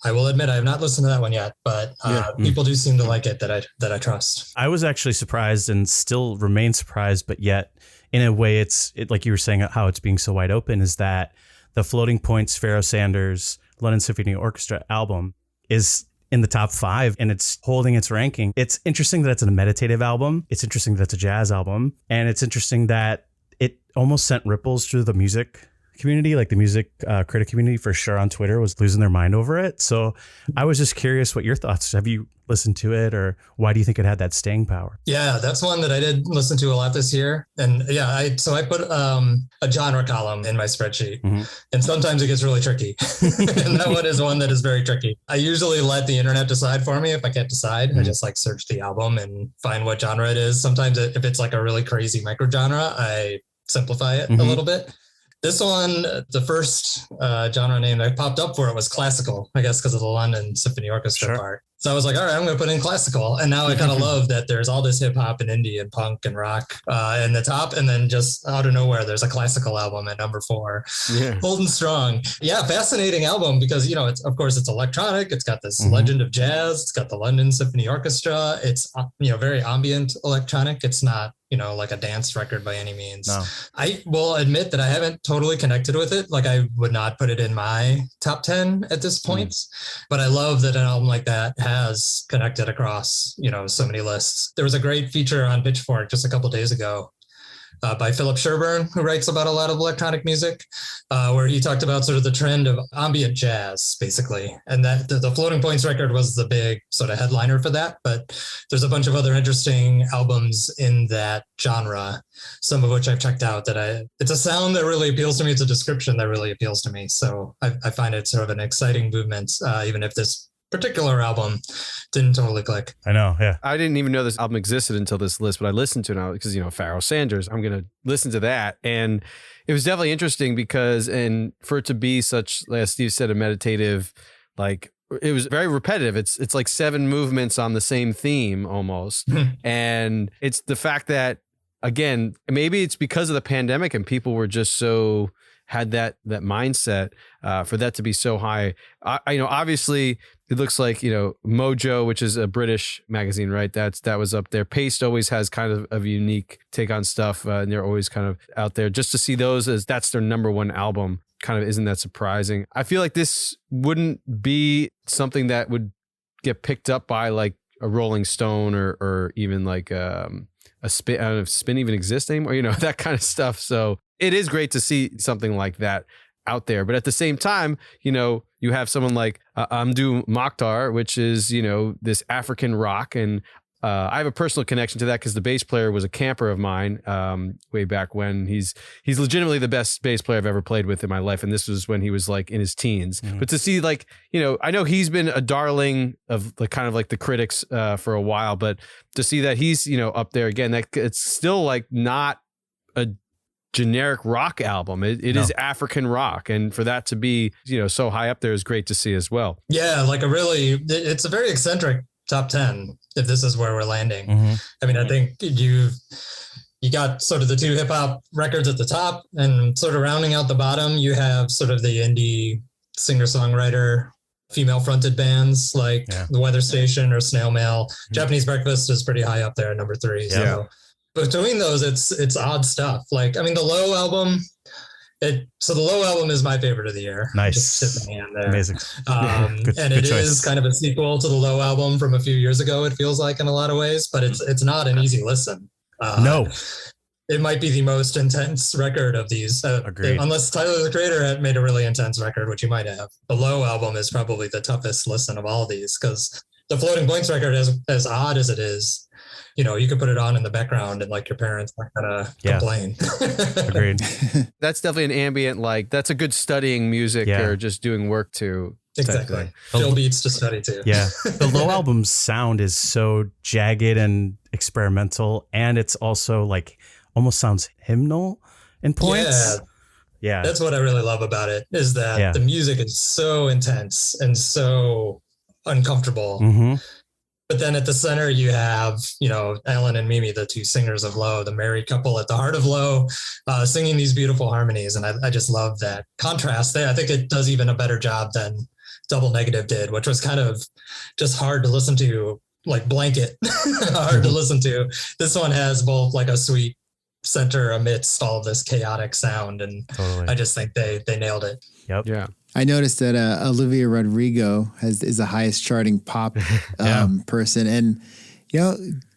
I will admit I have not listened to that one yet, but people do seem to like it that I trust. I was actually surprised and still remain surprised, but yet in a way it's like you were saying, how it's being so wide open is that the Floating Points, Pharoah Sanders, London Symphony Orchestra album is in the top 5 and it's holding its ranking. It's interesting that it's a meditative album. It's interesting that it's a jazz album. And it's interesting that it almost sent ripples through the music community, like the music critic community for sure on Twitter was losing their mind over it. So I was just curious what your thoughts. Have you listened to it, or why do you think it had that staying power? Yeah, that's one that I did listen to a lot this year. And yeah, I put a genre column in my spreadsheet, and sometimes it gets really tricky. And that one is one that is very tricky. I usually let the internet decide for me. If I can't decide, I just like search the album and find what genre it is. Sometimes if it's like a really crazy micro genre, I simplify it a little bit. This one, the first genre name that popped up for it was classical, I guess, because of the London Symphony Orchestra part. So I was like, all right, I'm going to put in classical. And now I kind of love that there's all this hip hop and indie and punk and rock in the top. And then just out of nowhere, there's a classical album at number 4, holding strong. Yeah, fascinating album because, you know, it's electronic. It's got this legend of jazz. It's got the London Symphony Orchestra. It's, very ambient electronic. It's not, like a dance record by any means. No. I will admit that I haven't totally connected with it. Like I would not put it in my top 10 at this point, but I love that an album like that has connected across, so many lists. There was a great feature on Pitchfork just a couple of days ago by Philip Sherburne, who writes about a lot of electronic music, where he talked about sort of the trend of ambient jazz, basically. And that the Floating Points record was the big sort of headliner for that. But there's a bunch of other interesting albums in that genre, some of which I've checked out it's a sound that really appeals to me. It's a description that really appeals to me. So I find it sort of an exciting movement, even if this particular album didn't totally click. I know, yeah. I didn't even know this album existed until this list, but I listened to it now because, Pharoah Sanders, I'm going to listen to that. And it was definitely interesting because, and for it to be such, as Steve said, a meditative, like, it was very repetitive. It's like 7 movements on the same theme almost. And it's the fact that, again, maybe it's because of the pandemic and people were just so had that mindset for that to be so high. Obviously it looks like, Mojo, which is a British magazine, right? That was up there. Paste always has kind of a unique take on stuff, and they're always kind of out there. Just to see those as that's their number 1 album, kind of isn't that surprising. I feel like this wouldn't be something that would get picked up by like a Rolling Stone or even like a Spin. I don't know if Spin even exists anymore, that kind of stuff. So it is great to see something like that out there. But at the same time, you have someone like Amdou Mokhtar, which is, this African rock. And I have a personal connection to that because the bass player was a camper of mine way back when. He's legitimately the best bass player I've ever played with in my life. And this was when he was like in his teens. But to see like, I know he's been a darling of like kind of like the critics for a while, but to see that he's, up there again, that it's still like not a generic rock album. It is African rock. And for that to be, so high up there is great to see as well. Yeah, like it's a very eccentric top 10 if this is where we're landing. I mean, I think you got sort of the 2 hip hop records at the top, and sort of rounding out the bottom, you have sort of the indie singer-songwriter female fronted bands like The Weather Station or Snail Mail. Japanese Breakfast is pretty high up there at number 3. Yeah. So between those, it's odd stuff. Like, I mean, the Low album, the Low album is my favorite of the year. Nice. Just tip my hand there. Amazing. Good choice. Is kind of a sequel to the Low album from a few years ago, it feels like in a lot of ways, but it's not an easy listen. No. It might be the most intense record of these. Agreed. Unless Tyler, the Creator, had made a really intense record, which he might have. The Low album is probably the toughest listen of all of these, because the Floating Points record, as odd as it is, you could put it on in the background and like your parents aren't gonna complain. Agreed. That's definitely an ambient, like that's a good studying music or just doing work to. Exactly. Chill beats to study to. Yeah. The Low album's sound is so jagged and experimental, and it's also like almost sounds hymnal in points. Yeah. That's what I really love about it, is that the music is so intense and so uncomfortable. But then at the center, you have, Alan and Mimi, the 2 singers of Low, the married couple at the heart of Low, singing these beautiful harmonies. And I just love that contrast there. I think it does even a better job than Double Negative did, which was kind of just hard to listen to, like blanket, hard to listen to. This one has both like a sweet center amidst all of this chaotic sound. And I just think they nailed it. Yep. Yeah. I noticed that Olivia Rodrigo is the highest charting pop person, and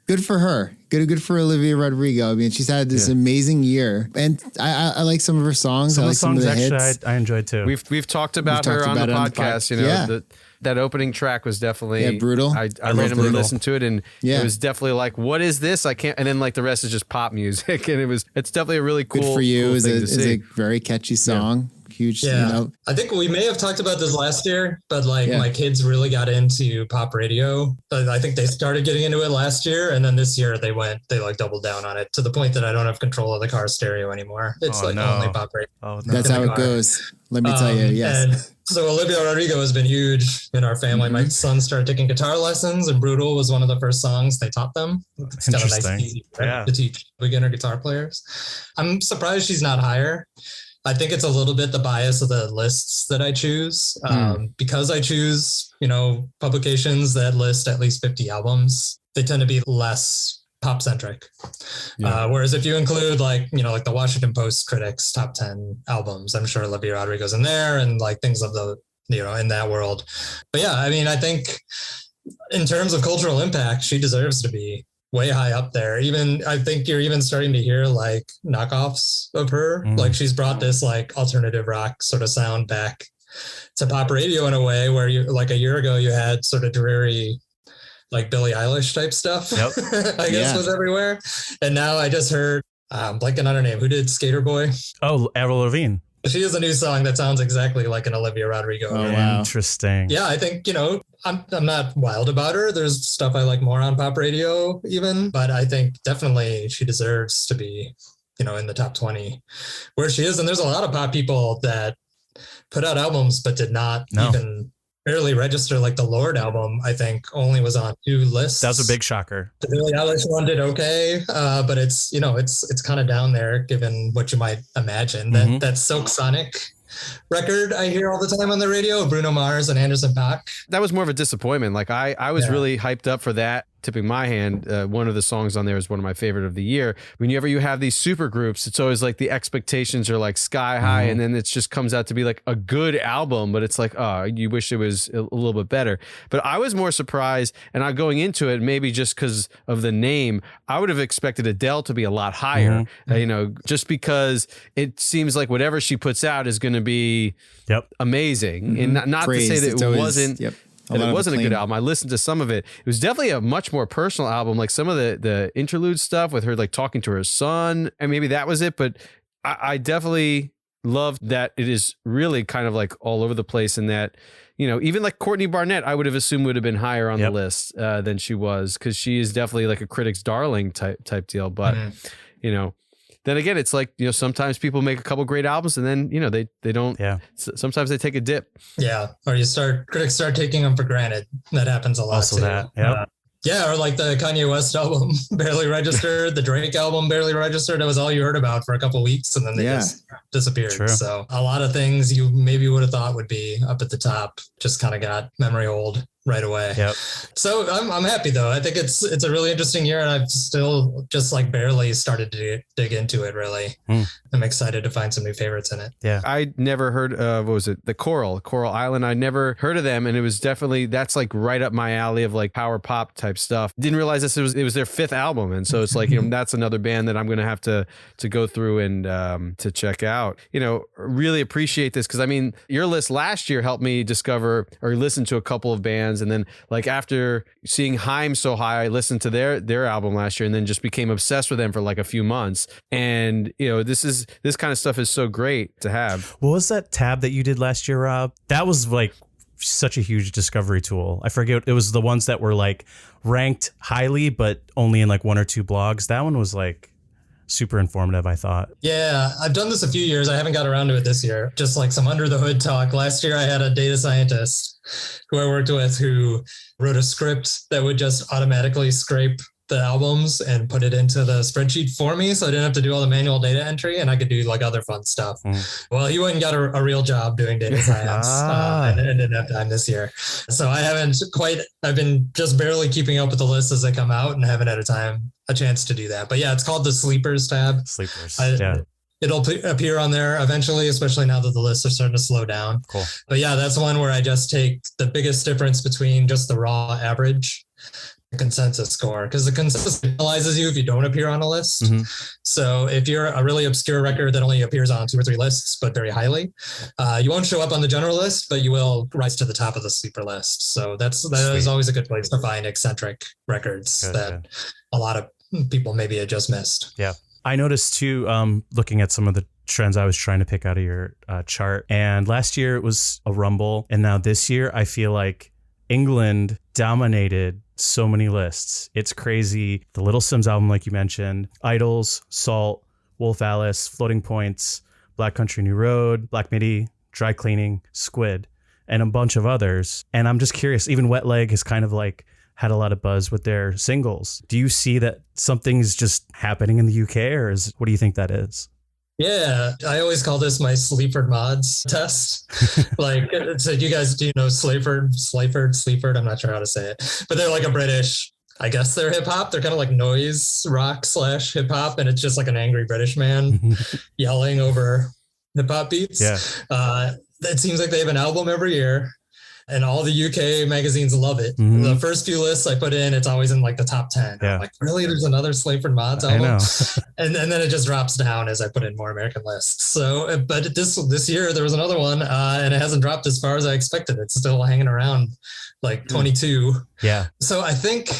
Good for her. Good for Olivia Rodrigo. I mean, she's had this amazing year, and I like some of her songs. Some I of like the songs some of the actually hits. I enjoyed too. We've talked about her on the podcast. You know, Yeah. that opening track was definitely Brutal. I love randomly Brutal. listened to it, and Yeah. it was definitely like, what is this? I can't. And then like the rest is just pop music, and it's definitely a really cool. Good for you cool is thing to is see. a very catchy song. Huge, Yeah. you know. I think we may have talked about this last year, but like Yeah. my kids really got into pop radio. I think they started getting into it last year, and then this year they like doubled down on it to the point that I don't have control of the car stereo anymore. It's Oh, like no. only pop radio. Oh, no. That's in how the it car. goes. Let me tell you. Yes. And so Olivia Rodrigo has been huge in our family. My son started taking guitar lessons, and Brutal was one of the first songs they taught them. It's got a nice, Interesting. easy Yeah. to teach beginner guitar players. I'm surprised she's not higher. I think it's a little bit the bias of the lists that I choose. Because I choose, publications that list at least 50 albums, they tend to be less pop centric. Yeah. Whereas if you include like the Washington Post critics top 10 albums, I'm sure Olivia Rodrigo's in there and like things of the, in that world. But yeah, I mean, I think in terms of cultural impact, she deserves to be way high up there. I think you're even starting to hear like knockoffs of her. Like she's brought this like alternative rock sort of sound back to pop radio in a way where you like a year ago you had sort of dreary like Billie Eilish type stuff. Yep. I guess was everywhere. And now I just heard blanking on her name. Who did Skater Boy? Oh, Avril Lavigne. She has a new song that sounds exactly like an Olivia Rodrigo. Oh, wow. Interesting. Yeah, I think, I'm not wild about her. There's stuff I like more on pop radio even, but I think definitely she deserves to be, in the top 20 where she is. And there's a lot of pop people that put out albums, but did not even barely register. Like the Lord album, I think only was on 2 lists. That was a big shocker. The Billie Eilish one did okay, but it's it's kind of down there given what you might imagine. That Silk Sonic record I hear all the time on the radio, Bruno Mars and Anderson .Paak. That was more of a disappointment. Like I was really hyped up for that. Tipping my hand, one of the songs on there is one of my favorite of the year. Whenever you have these super groups, it's always like the expectations are like sky high, and then it just comes out to be like a good album, but it's like, oh, you wish it was a little bit better. But I was more surprised, and I'm going into it maybe just because of the name, I would have expected Adele to be a lot higher, just because it seems like whatever she puts out is going to be amazing. And not to say that it wasn't. And it wasn't a good album. I listened to some of it. It was definitely a much more personal album. Like some of the interlude stuff with her like talking to her son, and maybe that was it. But I definitely loved that it is really kind of like all over the place. In that, even like Courtney Barnett, I would have assumed would have been higher on the list than she was, because she is definitely like a critic's darling type deal. But then again, it's like, sometimes people make a couple great albums and then, they don't, sometimes they take a dip. Yeah. Or critics start taking them for granted. That happens a lot Also too. that, or like the Kanye West album barely registered, the Drake album barely registered. That was all you heard about for a couple of weeks, and then they just disappeared. True. So a lot of things you maybe would have thought would be up at the top just kind of got memory hold right away. Yep. So I'm happy though. I think it's a really interesting year, and I've still just like barely started to dig into it really. I'm excited to find some new favorites in it. Yeah. I never heard of, what was it? The Coral Island. I never heard of them. And it was definitely, that's like right up my alley of like power pop type stuff. Didn't realize this, it was their 5th album. And so it's like, that's another band that I'm going to have to go through and to check out, really appreciate this. Cause I mean, your list last year helped me discover or listen to a couple of bands. And then like after seeing Haim so high, I listened to their album last year and then just became obsessed with them for like a few months. And, this kind of stuff is so great to have. What was that tab that you did last year, Rob? That was like such a huge discovery tool. I forget. It was the ones that were like ranked highly, but only in like 1 or 2 blogs. That one was like super informative, I thought. Yeah, I've done this a few years. I haven't got around to it this year. Just like some under the hood talk. Last year, I had a data scientist who I worked with who wrote a script that would just automatically scrape the albums and put it into the spreadsheet for me, so I didn't have to do all the manual data entry, and I could do like other fun stuff. Well, he went and got a real job doing data science and didn't have time this year. So I've been just barely keeping up with the lists as they come out and haven't had a chance to do that. But yeah, it's called the Sleepers tab. It'll appear on there eventually, especially now that the lists are starting to slow down. Cool. But yeah, that's one where I just take the biggest difference between just the raw average consensus score, because the consensus penalizes you if you don't appear on a list. So if you're a really obscure record that only appears on 2 or 3 lists, but very highly, you won't show up on the general list, but you will rise to the top of the sleeper list. So that is always a good place to find eccentric records that a lot of people maybe had just missed. Yeah. I noticed too, looking at some of the trends I was trying to pick out of your chart, and last year it was a rumble, and now this year I feel like England dominated so many lists. It's crazy. The Little Sims album, like you mentioned, Idols, Salt, Wolf Alice, Floating Points, Black Country New Road, Black Midi, Dry Cleaning, Squid, and a bunch of others. And I'm just curious, even Wet Leg has kind of like had a lot of buzz with their singles. Do you see that something's just happening in the UK, or what do you think that is? Yeah, I always call this my Sleaford mods test. Like, so do you know Sleaford? I'm not sure how to say it, but they're like a British, I guess they're hip hop. They're kind of like noise rock / hip hop. And it's just like an angry British man yelling over hip hop beats. Yeah. It seems like they have an album every year. And all the UK magazines love it. The first few lists I put in, it's always in like the top 10. Yeah. I'm like, really? There's another Sleaford Mods album? I know. and then it just drops down as I put in more American lists. So, but this year there was another one, and it hasn't dropped as far as I expected. It's still hanging around like 22. Yeah. So I think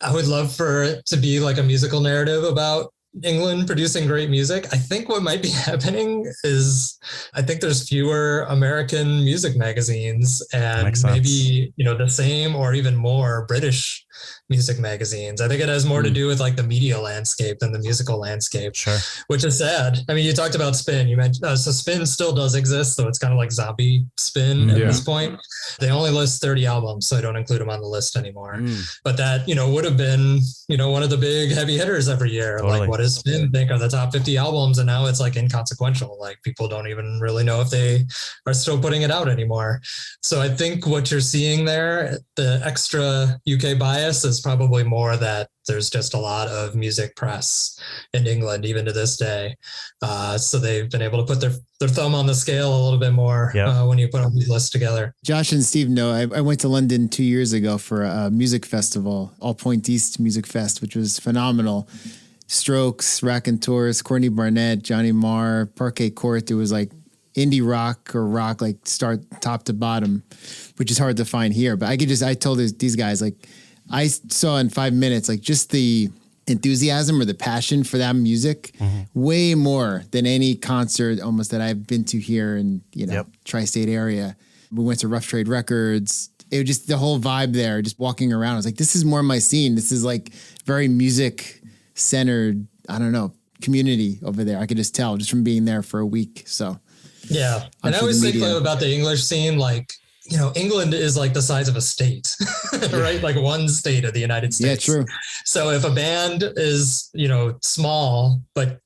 I would love for it to be like a musical narrative about England producing great music. I think what might be happening is I think there's fewer American music magazines and maybe, the same or even more British music magazines. I think it has more to do with like the media landscape than the musical landscape, which is sad. I mean, you talked about Spin. You mentioned so Spin still does exist, so it's kind of like zombie Spin at this point. They only list 30 albums, so I don't include them on the list anymore. But that, would have been, one of the big heavy hitters every year. Totally. Like, what does Spin think are the top 50 albums? And now it's like inconsequential. Like, people don't even really know if they are still putting it out anymore. So I think what you're seeing there, the extra UK bias, is probably more that there's just a lot of music press in England, even to this day. So they've been able to put their thumb on the scale a little bit more when you put all these lists together. Josh and Steve know I went to London 2 years ago for a music festival, All Point East Music Fest, which was phenomenal. Strokes, Raconteurs, Courtney Barnett, Johnny Marr, Parquet Court. It was like indie rock or rock, like start top to bottom, which is hard to find here. But I told these guys, like, I saw in 5 minutes, like just the enthusiasm or the passion for that music, way more than any concert almost that I've been to here in, tri-state area. We went to Rough Trade Records. It was just the whole vibe there, just walking around. I was like, this is more my scene. This is like very music centered, I don't know, community over there. I could just tell just from being there for a week. So yeah. And I always think about the English scene, like, England is like the size of a state, right? Like one state of the United States. Yeah, true. So if a band is, small, but,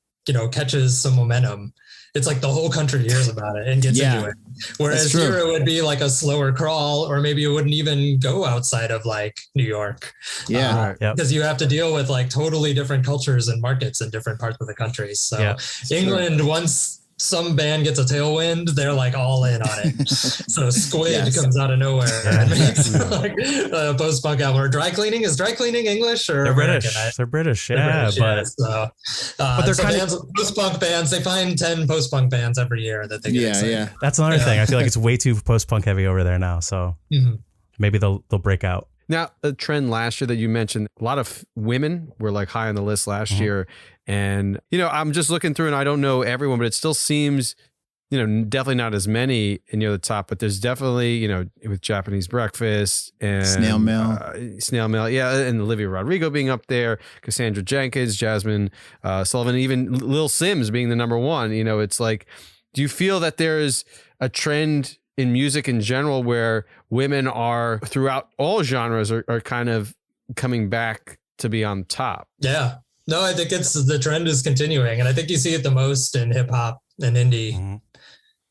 catches some momentum, it's like the whole country hears about it and gets into it. Whereas here it would be like a slower crawl, or maybe it wouldn't even go outside of like New York. Yeah. Because you have to deal with like totally different cultures and markets in different parts of the country. So England, once some band gets a tailwind, they're like all in on it. So Squid comes out of nowhere and makes like a post-punk album. Or Dry Cleaning. Is Dry Cleaning English or they're American? British? They're British, but they're kind of post-punk bands. They find 10 post-punk bands every year that they get excited. Yeah. That's another thing. I feel like it's way too post-punk heavy over there now. So maybe they'll break out. Now, a trend last year that you mentioned, a lot of women were like high on the list last year. And, I'm just looking through and I don't know everyone, but it still seems, definitely not as many near the top, but there's definitely, with Japanese Breakfast and Snail Mail. Yeah. And Olivia Rodrigo being up there, Cassandra Jenkins, Jasmine Sullivan, even Lil Sims being the number one. It's like, do you feel that there's a trend in music in general where women are throughout all genres are kind of coming back to be on top? Yeah. No, I think the trend is continuing. And I think you see it the most in hip hop and indie.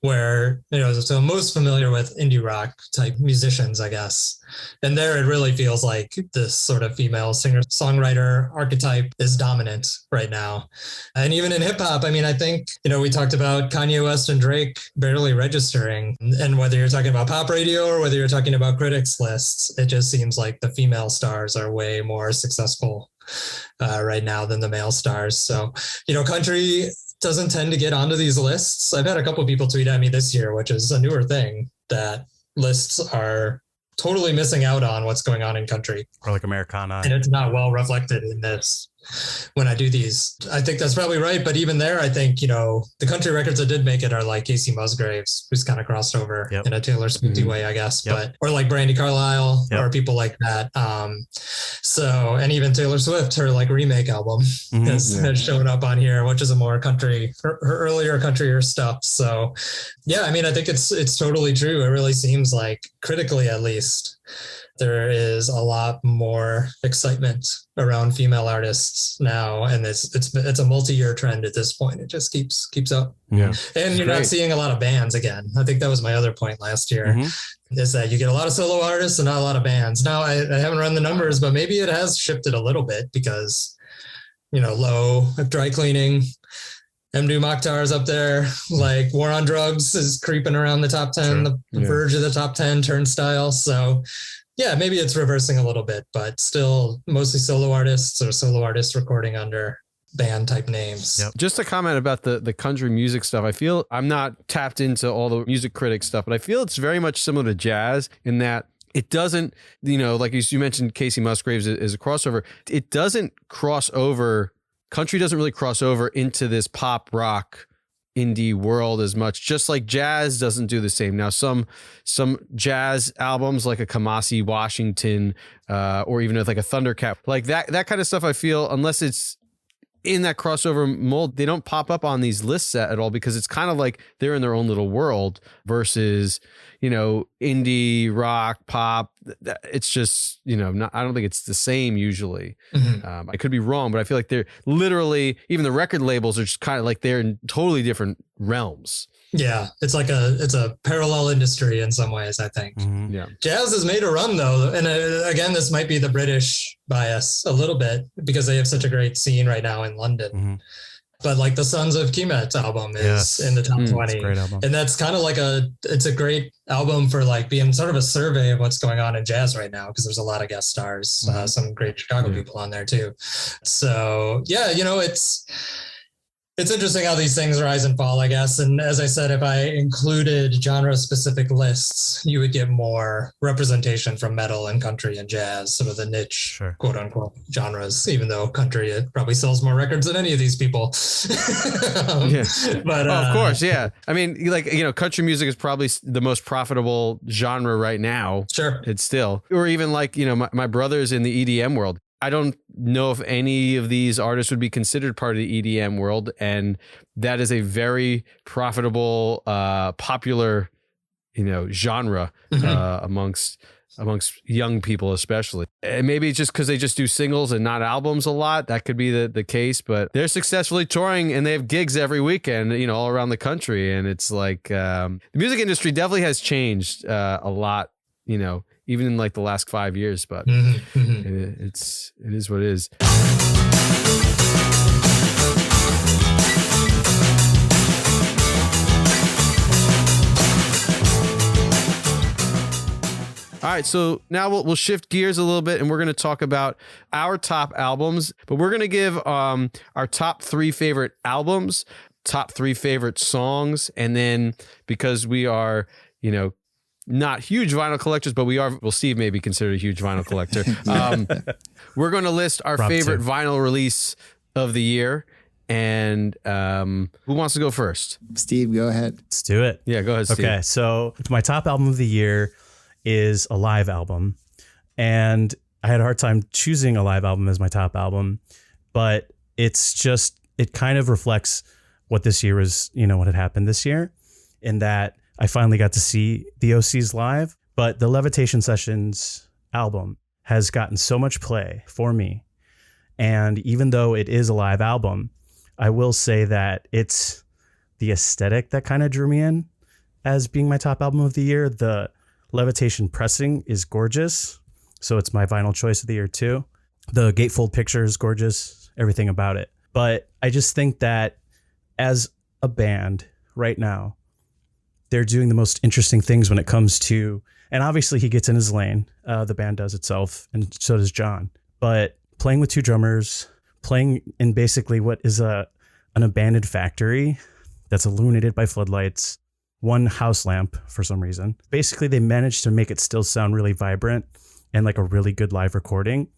where, so I'm most familiar with indie rock type musicians, I guess. And there it really feels like this sort of female singer-songwriter archetype is dominant right now. And even in hip hop, I mean, I think, we talked about Kanye West and Drake barely registering. And whether you're talking about pop radio or whether you're talking about critics lists, it just seems like the female stars are way more successful right now than the male stars. So, country doesn't tend to get onto these lists. I've had a couple of people tweet at me this year, which is a newer thing, that lists are totally missing out on what's going on in country. Or like Americana. And it's not well reflected in this when I do these. I think that's probably right. But even there, I think, the country records that did make it are like Casey Musgraves, who's kind of crossed over in a Taylor Swifty way, I guess. Or like Brandy Carlisle or people like that. And even Taylor Swift, her like remake album has shown up on here, which is a more country, her earlier countryer stuff. So yeah, I mean, I think it's totally true. It really seems like, critically at least, there is a lot more excitement around female artists now, and it's a multi-year trend at this point. It just keeps up. Yeah, and you're not seeing a lot of bands again. I think that was my other point last year, is that you get a lot of solo artists and not a lot of bands. Now I haven't run the numbers, but maybe it has shifted a little bit because, Low, dry cleaning, Mdu Mokhtar is up there, like War on Drugs is creeping around the top 10, the verge of the top 10, Turnstile. So yeah, maybe it's reversing a little bit, but still mostly solo artists or solo artists recording under band type names. Yep. Just a comment about the country music stuff. I feel I'm not tapped into all the music critic stuff, but I feel it's very much similar to jazz in that it doesn't, like you mentioned, Casey Musgraves is a crossover. It doesn't cross over. Country doesn't really cross over into this pop rock indie world as much, just like jazz doesn't do the same. Now, some jazz albums like a Kamasi Washington or even like a Thundercat, like that kind of stuff, I feel, unless it's in that crossover mold, they don't pop up on these lists at all, because it's kind of like they're in their own little world versus, indie rock, pop. It's just, I don't think it's the same usually. I could be wrong, but I feel like they're literally, even the record labels are just kind of like they're in totally different realms. Yeah, it's a parallel industry in some ways, I think. Yeah, jazz has made a run though, and again, this might be the British bias a little bit because they have such a great scene right now in London. But like the Sons of Kemet album is in the top 20, it's a great album. And that's kind of like it's a great album for like being sort of a survey of what's going on in jazz right now, because there's a lot of guest stars, some great Chicago people on there too. So yeah, it's interesting how these things rise and fall, I guess. And as I said, if I included genre-specific lists, you would get more representation from metal and country and jazz, sort of the niche, quote-unquote, genres, even though country, it probably sells more records than any of these people. But of course, yeah. I mean, country music is probably the most profitable genre right now. Sure. It's still. Or even like, my brother's in the EDM world. I don't know if any of these artists would be considered part of the EDM world, and that is a very profitable, popular, genre amongst young people, especially. And maybe it's just because they just do singles and not albums a lot. That could be the case, but they're successfully touring and they have gigs every weekend, all around the country. And it's like the music industry definitely has changed a lot, even in like the last 5 years, but it is what it is. All right, so now we'll shift gears a little bit, and we're going to talk about our top albums, but we're going to give our top 3 favorite albums, top 3 favorite songs, and then because we are, not huge vinyl collectors, but well, Steve may be considered a huge vinyl collector. We're going to list our favorite vinyl release of the year. And who wants to go first? Steve, go ahead. Let's do it. Yeah, go ahead, Steve. Okay, so my top album of the year is a live album. And I had a hard time choosing a live album as my top album, but it kind of reflects what this year was, what had happened this year, in that I finally got to see the OCs live, but the Levitation Sessions album has gotten so much play for me. And even though it is a live album, I will say that it's the aesthetic that kind of drew me in. as being my top album of the year. The Levitation pressing is gorgeous. So it's my vinyl choice of the year too. The gatefold picture is gorgeous, everything about it. But I just think that as a band right now, they're doing the most interesting things when it comes to, and obviously he gets in his lane, the band does itself, and so does John. But playing with two drummers, playing in basically what is an abandoned factory that's illuminated by floodlights, one house lamp for some reason. Basically, they managed to make it still sound really vibrant and like a really good live recording.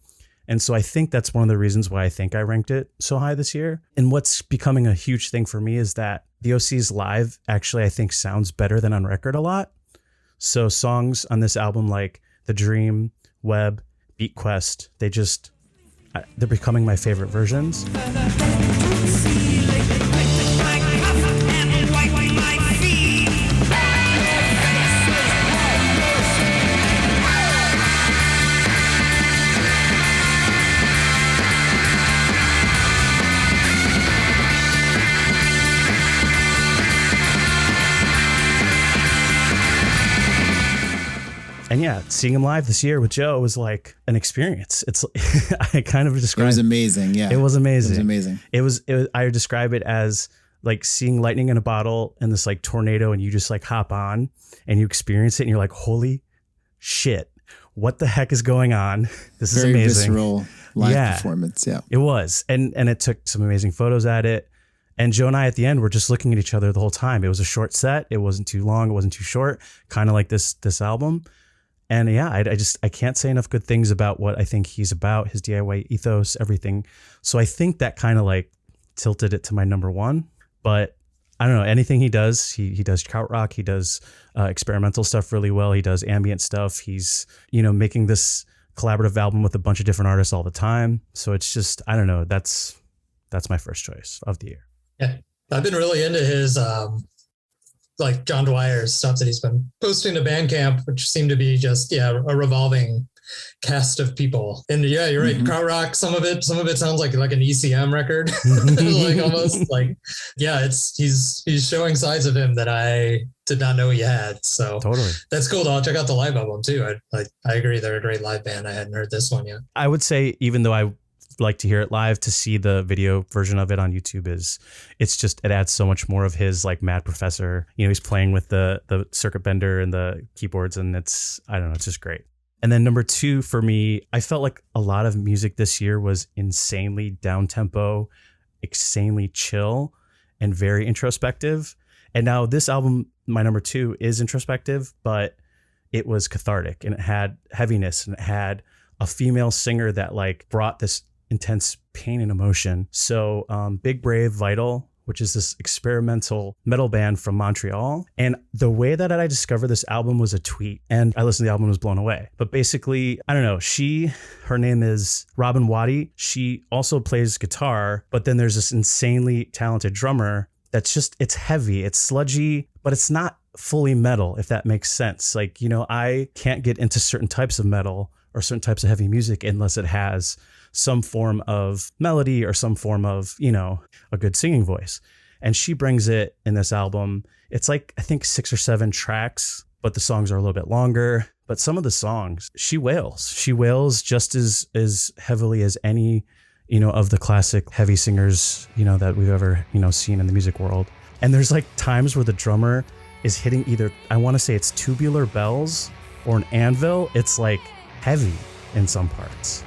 And so I think that's one of the reasons why I think I ranked it so high this year. And what's becoming a huge thing for me is that the OC's live actually, I think, sounds better than on record a lot. So songs on this album like The Dream, Web, Beat Quest, they're becoming my favorite versions. And yeah, seeing him live this year with Joe was like an experience. It's I kind of described. It was amazing. Yeah, it was amazing. It was amazing. It was. I describe it as like seeing lightning in a bottle and this like tornado, and you just like hop on and you experience it, and you're like, holy shit, what the heck is going on? This is amazing. Very visceral live performance. Yeah, it was, and it took some amazing photos at it. And Joe and I at the end were just looking at each other the whole time. It was a short set. It wasn't too long. It wasn't too short. Kind of like this album. And yeah, I can't say enough good things about what I think he's about, his DIY ethos, everything. So I think that kind of like tilted it to my number one. But I don't know, anything he does, he does krautrock, he does experimental stuff really well. He does ambient stuff. He's, making this collaborative album with a bunch of different artists all the time. So it's just, I don't know, that's my first choice of the year. Yeah, I've been really into his like John Dwyer's stuff that he's been posting to Bandcamp, which seemed to be just a revolving cast of people. And yeah, you're right. Krautrock, some of it sounds like an ECM record, like almost like he's showing sides of him that I did not know he had. So totally, that's cool. I'll check out the live album too. I agree, they're a great live band. I hadn't heard this one yet. I would say, even though I like to hear it live, to see the video version of it on YouTube it adds so much more of his like Mad Professor. He's playing with the circuit bender and the keyboards, and it's just great. And then number two for me, I felt like a lot of music this year was insanely down tempo, insanely chill, and very introspective. And now this album, my number two, is introspective, but it was cathartic, and it had heaviness, and it had a female singer that like brought this intense pain and emotion. So Big Brave Vital, which is this experimental metal band from Montreal. And the way that I discovered this album was a tweet, and I listened to the album and was blown away. But basically, I don't know, her name is Robin Waddy. She also plays guitar, but then there's this insanely talented drummer that's just, it's heavy, it's sludgy, but it's not fully metal, if that makes sense. Like, I can't get into certain types of metal or certain types of heavy music unless it has some form of melody or some form of, a good singing voice. And she brings it in this album. It's like, I think 6 or 7 tracks, but the songs are a little bit longer. But some of the songs, she wails. She wails just as heavily as any, of the classic heavy singers, that we've ever, seen in the music world. And there's like times where the drummer is hitting either, I want to say it's tubular bells or an anvil. It's like heavy in some parts.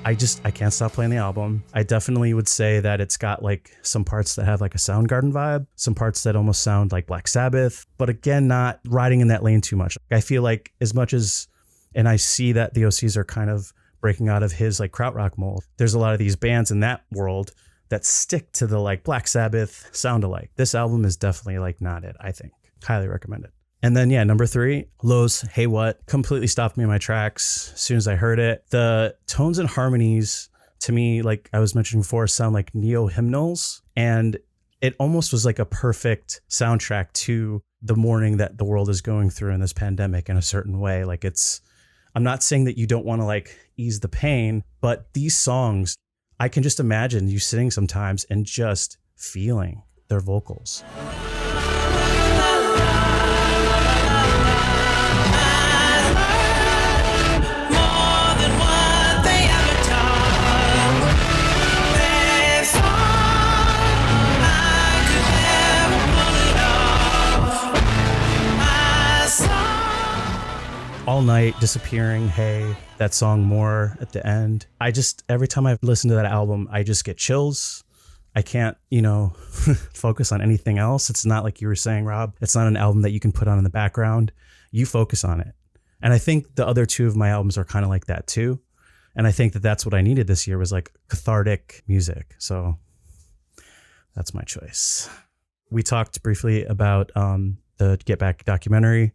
I can't stop playing the album. I definitely would say that it's got like some parts that have like a Soundgarden vibe, some parts that almost sound like Black Sabbath, but again, not riding in that lane too much. I feel like as much as, and I see that the OCs are kind of breaking out of his like krautrock mold, there's a lot of these bands in that world that stick to the like Black Sabbath sound alike. This album is definitely like not it, I think. Highly recommend it. And then, number 3, Lowe's Hey What completely stopped me in my tracks as soon as I heard it. The tones and harmonies, to me, like I was mentioning before, sound like neo-hymnals. And it almost was like a perfect soundtrack to the mourning that the world is going through in this pandemic in a certain way. Like I'm not saying that you don't want to like ease the pain, but these songs, I can just imagine you sitting sometimes and just feeling their vocals. All Night, Disappearing, Hey, that song More at the end. Every time I listen to that album, I just get chills. I can't, focus on anything else. It's not like you were saying, Rob. It's not an album that you can put on in the background. You focus on it. And I think the other two of my albums are kind of like that too. And I think that that's what I needed this year was like cathartic music. So that's my choice. We talked briefly about the Get Back documentary.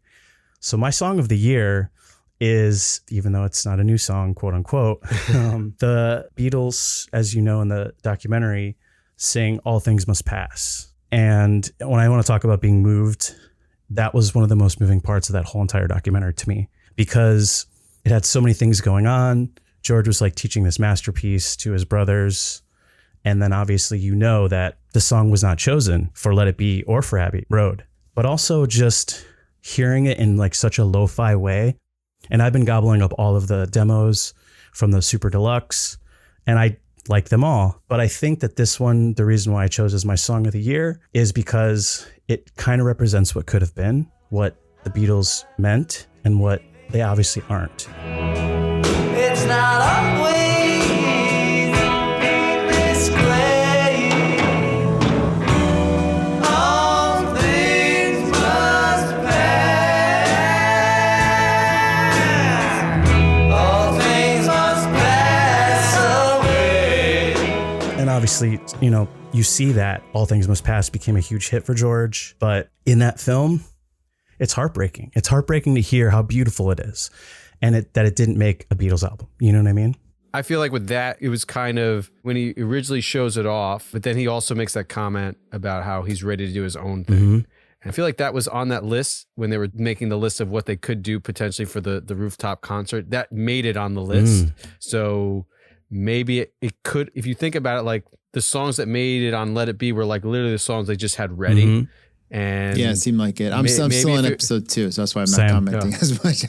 So my song of the year is, even though it's not a new song, quote unquote, the Beatles, as you know in the documentary, sing All Things Must Pass. And when I want to talk about being moved, that was one of the most moving parts of that whole entire documentary to me, because it had so many things going on. George was like teaching this masterpiece to his brothers. And then obviously, that the song was not chosen for Let It Be or for Abbey Road, but also just hearing it in like such a lo-fi way. And I've been gobbling up all of the demos from the Super Deluxe, and I like them all. But I think that this one, the reason why I chose as my song of the year is because it kind of represents what could have been, what the Beatles meant, and what they obviously aren't. It's not always this way. All things must pass. All things must pass away. And obviously, you see that All Things Must Pass became a huge hit for George. But in that film, it's heartbreaking. It's heartbreaking to hear how beautiful it is, and that it didn't make a Beatles album. You know what I mean? I feel like with that, it was kind of when he originally shows it off, but then he also makes that comment about how he's ready to do his own thing. Mm-hmm. And I feel like that was on that list when they were making the list of what they could do potentially for the rooftop concert. That made it on the list. So maybe it could, if you think about it, like the songs that made it on Let It Be were like literally the songs they just had ready. Mm-hmm. And yeah, it seemed like it. I'm still in episode 2, so that's why I'm not commenting as much.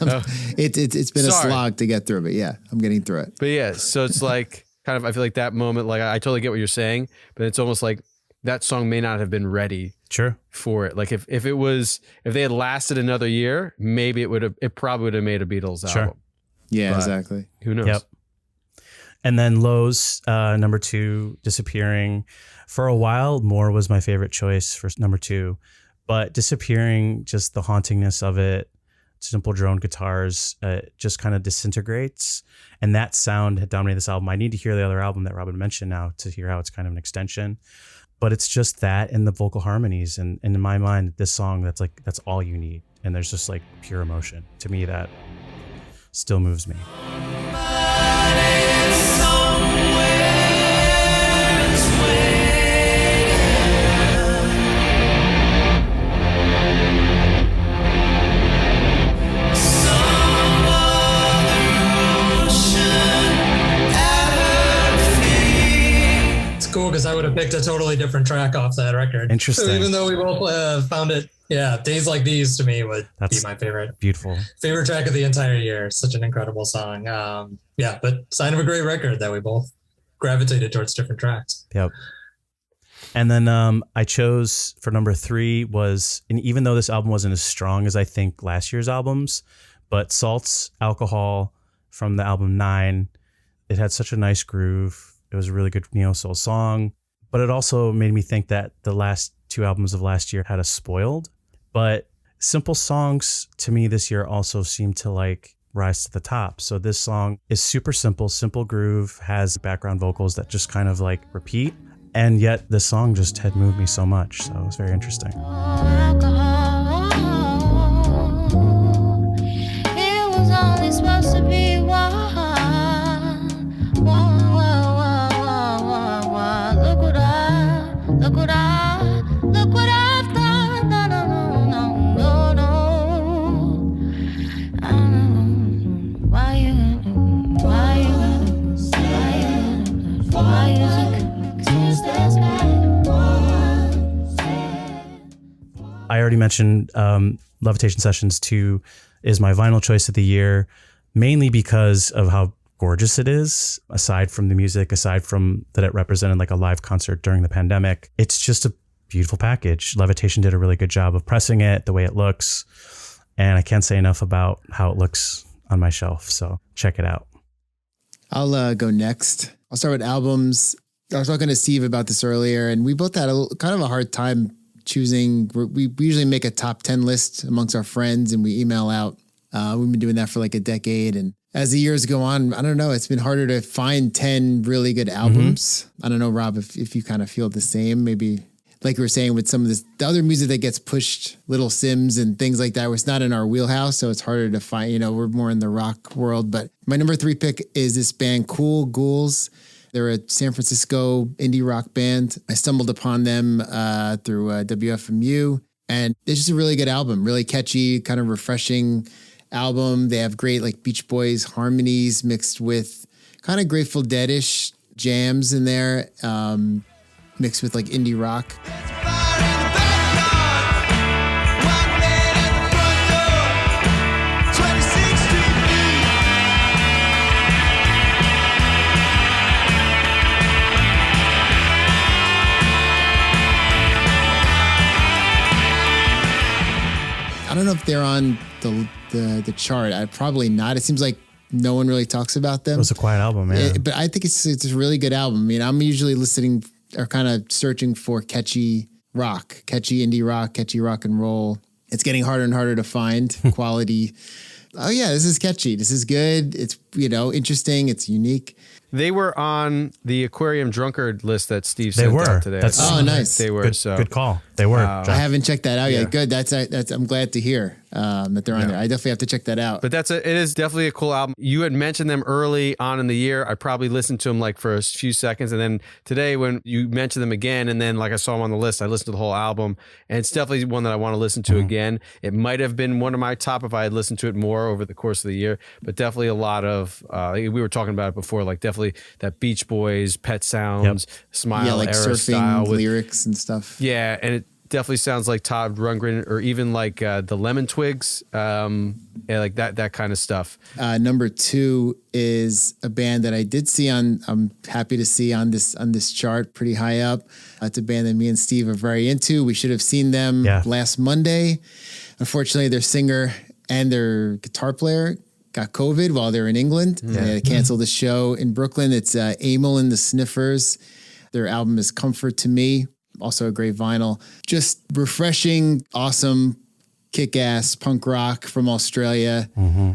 It's been a slog to get through, but yeah, I'm getting through it. But yeah, so it's like kind of, I feel like that moment, like I totally get what you're saying, but it's almost like that song may not have been ready for it. Like if they had lasted another year, maybe it probably would have made a Beatles album. Yeah, but exactly. Who knows? Yep. And then Lowe's, number 2, Disappearing. For a while, More was my favorite choice for number 2, but Disappearing, just the hauntingness of it, simple drone guitars, just kind of disintegrates. And that sound had dominated this album. I need to hear the other album that Robin mentioned now to hear how it's kind of an extension. But it's just that and the vocal harmonies. And in my mind, this song, that's all you need. And there's just like pure emotion. To me, that still moves me. Cool, because I would have picked a totally different track off that record. Interesting. So even though we both found it, Days Like These to me would be my favorite. Beautiful. Favorite track of the entire year. Such an incredible song. But sign of a great record that we both gravitated towards different tracks. Yep. And then I chose for number 3 was, and even though this album wasn't as strong as I think last year's albums, but Salt's Alcohol from the album 9, it had such a nice groove. It was a really good neo soul song, but it also made me think that the last 2 albums of last year had us spoiled. But simple songs to me this year also seem to like rise to the top. So this song is super simple groove, has background vocals that just kind of like repeat. And yet this song just had moved me so much. So it was very interesting. It was only supposed to be one. I already mentioned Levitation Sessions 2 is my vinyl choice of the year, mainly because of how gorgeous it is. Aside from the music, aside from that it represented like a live concert during the pandemic, it's just a beautiful package. Levitation did a really good job of pressing it, the way it looks. And I can't say enough about how it looks on my shelf. So check it out. I'll go next. I'll start with albums. I was talking to Steve about this earlier, and we both had kind of a hard time choosing. We usually make a top 10 list amongst our friends and we email out. We've been doing that for like a decade. And as the years go on, I don't know, it's been harder to find 10 really good albums. I don't know, Rob, if you kind of feel the same, maybe like we were saying with some of the other music that gets pushed, Little Sims and things like that, where it's not in our wheelhouse. So it's harder to find, we're more in the rock world. But my number 3 pick is this band, Cool Ghouls. They're a San Francisco indie rock band. I stumbled upon them through WFMU, and it's just a really good album, really catchy, kind of refreshing album. They have great like Beach Boys harmonies mixed with kind of Grateful Dead-ish jams in there, mixed with like indie rock. I don't know if they're on the chart. Probably not. It seems like no one really talks about them. It was a quiet album, man. But I think it's a really good album. I mean, I'm usually listening or kind of searching for catchy rock, catchy indie rock, catchy rock and roll. It's getting harder and harder to find quality. Oh yeah, this is catchy. This is good. It's, interesting. It's unique. They were on the Aquarium Drunkard list that Steve sent out today. Nice. They were. Good call. They were. I haven't checked that out yet. Good. That's I'm glad to hear that they're on there. I definitely have to check that out. But it is definitely a cool album. You had mentioned them early on in the year. I probably listened to them like for a few seconds, and then today when you mentioned them again, and then like I saw them on the list, I listened to the whole album, and it's definitely one that I want to listen to again. It might have been one of my top if I had listened to it more over the course of the year, but definitely a lot of we were talking about it before, like definitely that Beach Boys, Pet Sounds, Smile like era surfing style with lyrics and stuff. Yeah, and it definitely sounds like Todd Rundgren or even like the Lemon Twigs, like that kind of stuff. Number 2 is a band that I did see I'm happy to see on this chart, pretty high up. It's a band that me and Steve are very into. We should have seen them last Monday. Unfortunately, their singer and their guitar player got COVID while they were in England. And they had to cancel the show in Brooklyn. It's Amyl and the Sniffers. Their album is Comfort to Me. Also a great vinyl. Just refreshing, awesome, kick-ass punk rock from Australia,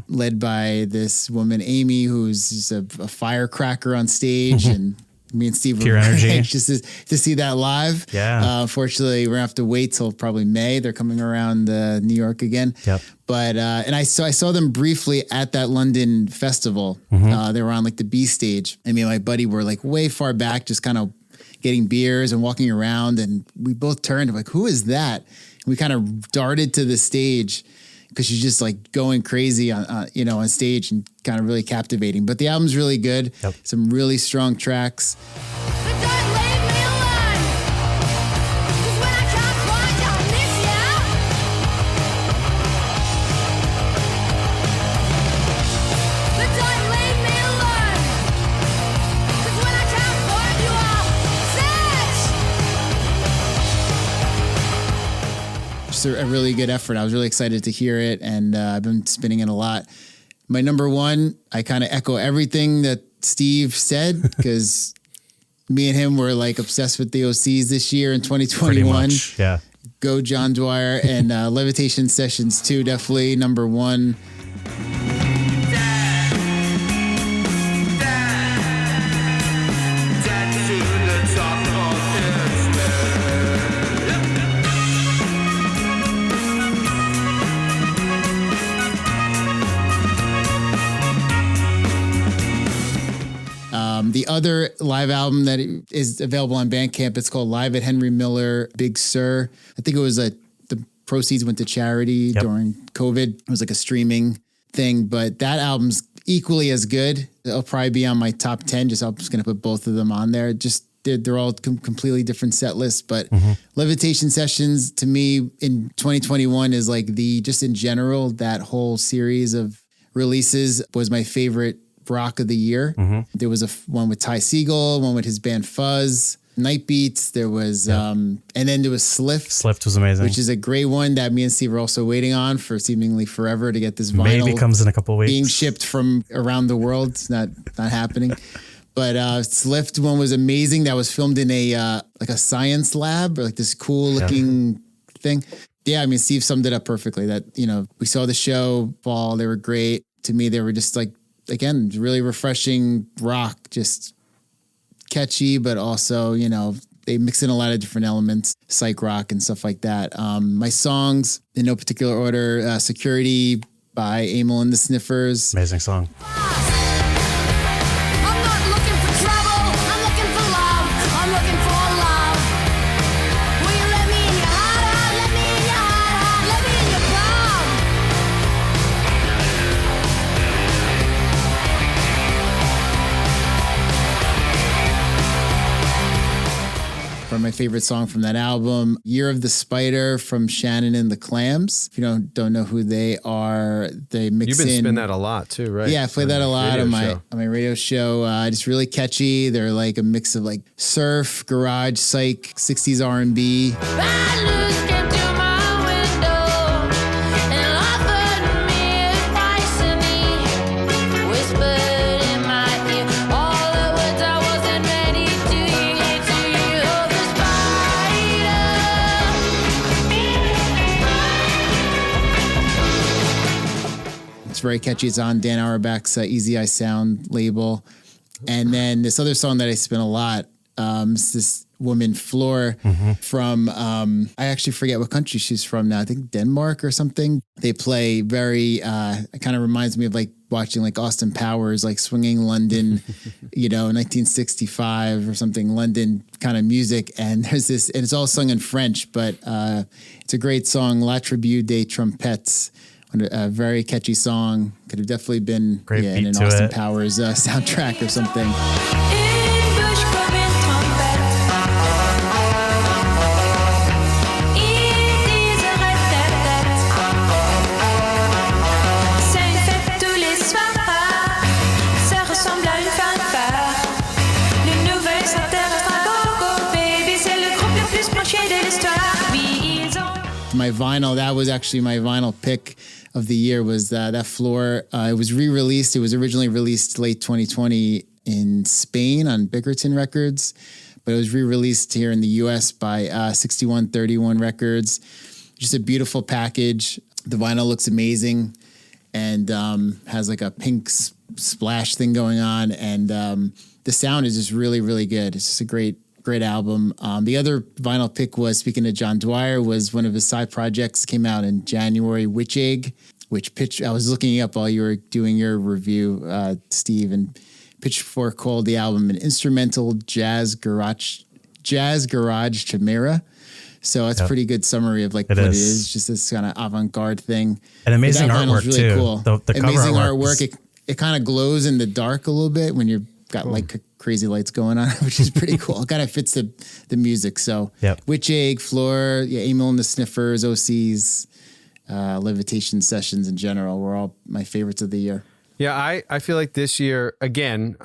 led by this woman, Amy, who's just a firecracker on stage. And me and Steve Pure were energy. anxious to see that live. Yeah. Unfortunately, we're going to have to wait till probably May. They're coming around New York again. Yep. But and I saw them briefly at that London festival. They were on like the B stage. And me and my buddy were like way far back, just kind of getting beers and walking around. And we both turned like, who is that? And we kind of darted to the stage because she's just like going crazy on stage and kind of really captivating. But the album's really good. Yep. Some really strong tracks. A really good effort. I was really excited to hear it, and I've been spinning it a lot. My number 1, I kind of echo everything that Steve said because me and him were like obsessed with the OCs this year in 2021. Pretty much, yeah. Go John Dwyer, and Levitation Sessions 2, definitely number 1. The other live album that is available on Bandcamp, it's called Live at Henry Miller, Big Sur. I think it was the proceeds went to charity during COVID. It was like a streaming thing, but that album's equally as good. It'll probably be on my top 10. I'm just going to put both of them on there. Just they're all completely different set lists, but Levitation Sessions to me in 2021 is like just in general, that whole series of releases was my favorite rock of the year. There was one with Ty Segall, one with his band Fuzz, Night Beats. There was, and then there was Slift. Slift was amazing. Which is a great one that me and Steve are also waiting on for seemingly forever to get this vinyl. Maybe comes in a couple weeks. Being shipped from around the world. It's not happening. But Slift one was amazing. That was filmed in a like a science lab, or like this cool looking thing. Yeah, I mean, Steve summed it up perfectly. That, you know, we saw the show fall. They were great. To me, they were just like, again, really refreshing rock, just catchy, but also, you know, they mix in a lot of different elements, psych rock and stuff like that. My songs, in no particular order, Security by Emil and the Sniffers. Amazing song. I'm not looking for trouble, I'm looking for love, I'm looking for love. Will you let me in your heart, let me in your heart, let me in your club? Or my favorite song from that album, Year of the Spider from Shannon and the Clams. If you don't know who they are, they mix You've been in. spinning that a lot too, right? Yeah, I play that a lot on my radio show. Just really catchy. They're like a mix of like surf, garage, psych, 60s R&B. Bad news came to my window and offered me advice, and he whispered in my ear all the words I wasn't ready to hear. To you, the spider. It's very catchy. It's on Dan Auerbach's Easy Eye Sound label. And then this other song that I spin a lot, is this woman, Floor, from, I actually forget what country she's from now. I think Denmark or something. They play very, it kind of reminds me of like watching like Austin Powers, like swinging London, 1965 or something, London kind of music. And there's this, and it's all sung in French, but it's a great song, La Tribu des Trompettes. A very catchy song. Could have definitely been in an Austin Powers soundtrack or something. Une bouche comme une trompette. Ils disent répète. C'est une fête tous les soirs. Ça ressemble à une fanfare. Le nouvel extraterrestre Gogo Baby, c'est le groupe le plus branché de l'histoire. Oui, ils ont. My vinyl, that was actually my vinyl pick of the year, was that Floor. It was re-released. It was originally released late 2020 in Spain on Bickerton Records, but it was re-released here in the US by 6131 Records. Just a beautiful package. The vinyl looks amazing and has like a pink splash thing going on. And the sound is just really, really good. It's just a great album. The other vinyl pick was, speaking of John Dwyer, was one of his side projects, came out in January, Witch Egg, I was looking up while you were doing your review, Steve, and Pitchfork called the album an instrumental jazz garage chimera. So that's a pretty good summary of like what it is, just this kind of avant-garde thing. And amazing artwork really too. Cool. The amazing cover artwork. It kind of glows in the dark a little bit when you've got like crazy lights going on, which is pretty cool. It kind of fits the music. So Witch Egg, Floor, Emil and the Sniffers, OCs, Levitation Sessions in general were all my favorites of the year. Yeah, I feel like this year again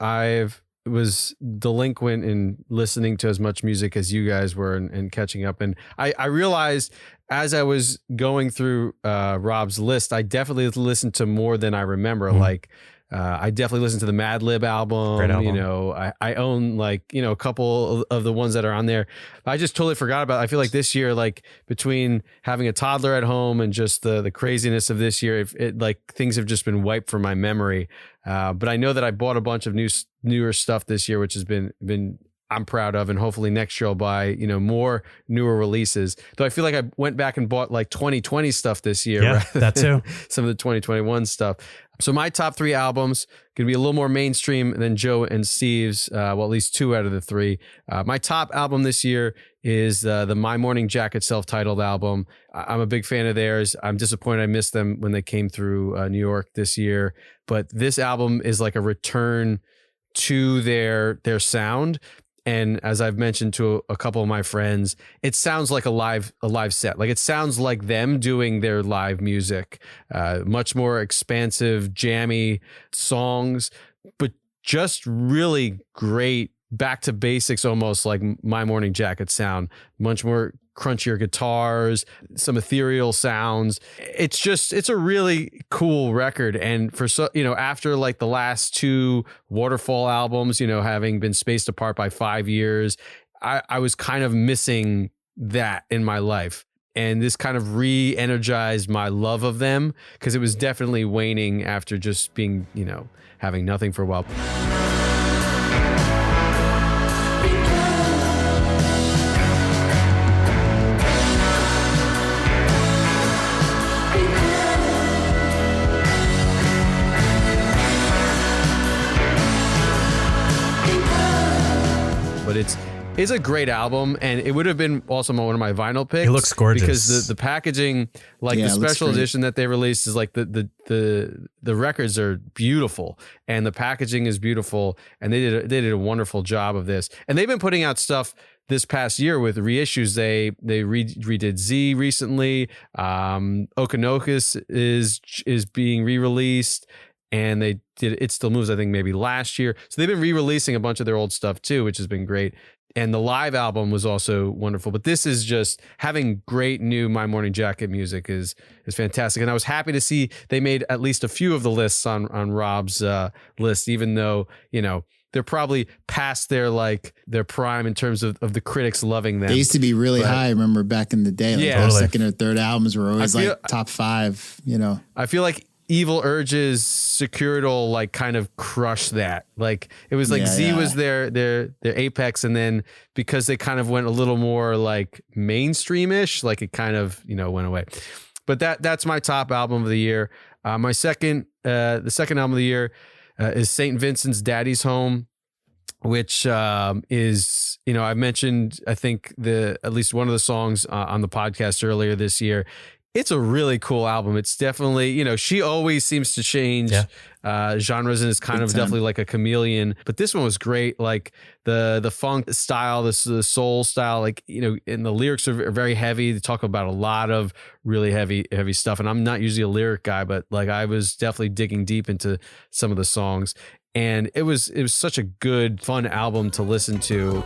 I was delinquent in listening to as much music as you guys were and catching up, and I realized as I was going through Rob's list, I definitely listened to more than I remember. Like I definitely listened to the Mad Lib album. Great album. I own like, a couple of the ones that are on there. I just totally forgot about it. I feel like this year, like between having a toddler at home and just the craziness of this year, it like things have just been wiped from my memory. But I know that I bought a bunch of newer stuff this year, which has been I'm proud of, and hopefully next year I'll buy, more newer releases. Though I feel like I went back and bought like 2020 stuff this year. Yeah, that too. Some of the 2021 stuff. So my top 3 albums going to be a little more mainstream than Joe and Steve's. Well, at least 2 out of the 3. My top album this year is the My Morning Jacket self-titled album. I'm a big fan of theirs. I'm disappointed I missed them when they came through New York this year. But this album is like a return to their sound. And as I've mentioned to a couple of my friends, it sounds like a live set. Like it sounds like them doing their live music, much more expansive, jammy songs, but just really great back to basics, almost like My Morning Jacket sound, much more crunchier guitars, some ethereal sounds. It's a really cool record. And for after like the last two Waterfall albums, having been spaced apart by 5 years, I was kind of missing that in my life. And this kind of re-energized my love of them, because it was definitely waning after just being, having nothing for a while. But it's a great album, and it would have been also one of my vinyl picks. It looks gorgeous because the packaging, like the special edition that they released, is like the records are beautiful and the packaging is beautiful, and they did a wonderful job of this. And they've been putting out stuff this past year with reissues. They redid Z recently. Okonokus is being re-released. And they did It Still Moves, I think, maybe last year. So they've been re-releasing a bunch of their old stuff too, which has been great. And the live album was also wonderful. But this is just having great new My Morning Jacket music is fantastic. And I was happy to see they made at least a few of the lists on Rob's list, even though, they're probably past their prime in terms of the critics loving them. They used to be really high. I remember back in the day, like their second or third albums were always top 5, I feel like Evil Urge's Securital kind of crushed that. Like it was like Z was their apex, and then because they kind of went a little more like mainstreamish, like it kind of went away. But that's my top album of the year. The second album of the year is St. Vincent's Daddy's Home, which is I mentioned, I think at least one of the songs on the podcast earlier this year. It's a really cool album. It's definitely, she always seems to change genres and is kind of definitely like a chameleon. But this one was great. Like the funk style, the soul style, and the lyrics are very heavy. They talk about a lot of really heavy stuff. And I'm not usually a lyric guy, but I was definitely digging deep into some of the songs. And it was such a good, fun album to listen to.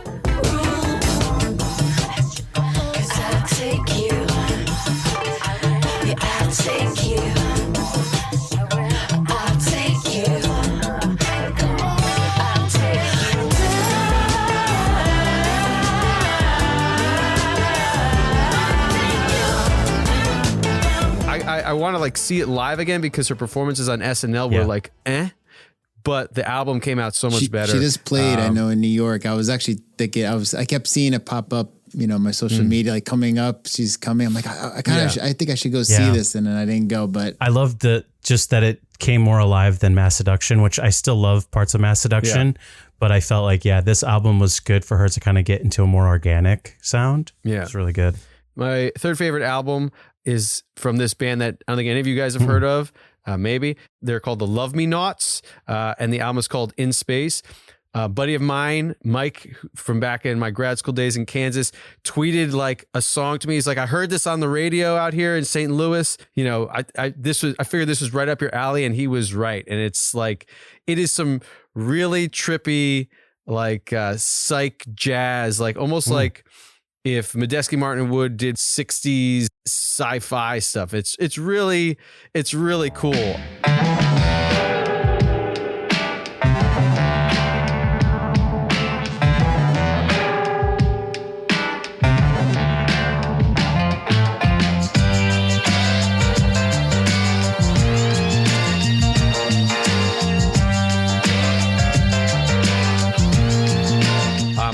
I want to see it live again, because her performances on SNL were but the album came out so much better. She just played, I know, in New York. I was actually thinking, I kept seeing it pop up, my social media, coming up. She's coming. I'm like, I think I should go see this, and then I didn't go. But I loved just that it came more alive than Mass Seduction, which I still love parts of Mass Seduction. Yeah. But I felt like, this album was good for her to kind of get into a more organic sound. Yeah, it's really good. My third favorite album is from this band that I don't think any of you guys have heard of. Maybe they're called the Love Me Nots, and the album is called In Space. A buddy of mine, Mike, from back in my grad school days in Kansas, tweeted a song to me. He's like, I heard this on the radio out here in St. Louis. I figured this was right up your alley, and he was right. And it's it is some really trippy, psych jazz, almost like if Medeski Martin Wood did 60s sci-fi stuff. It's really cool.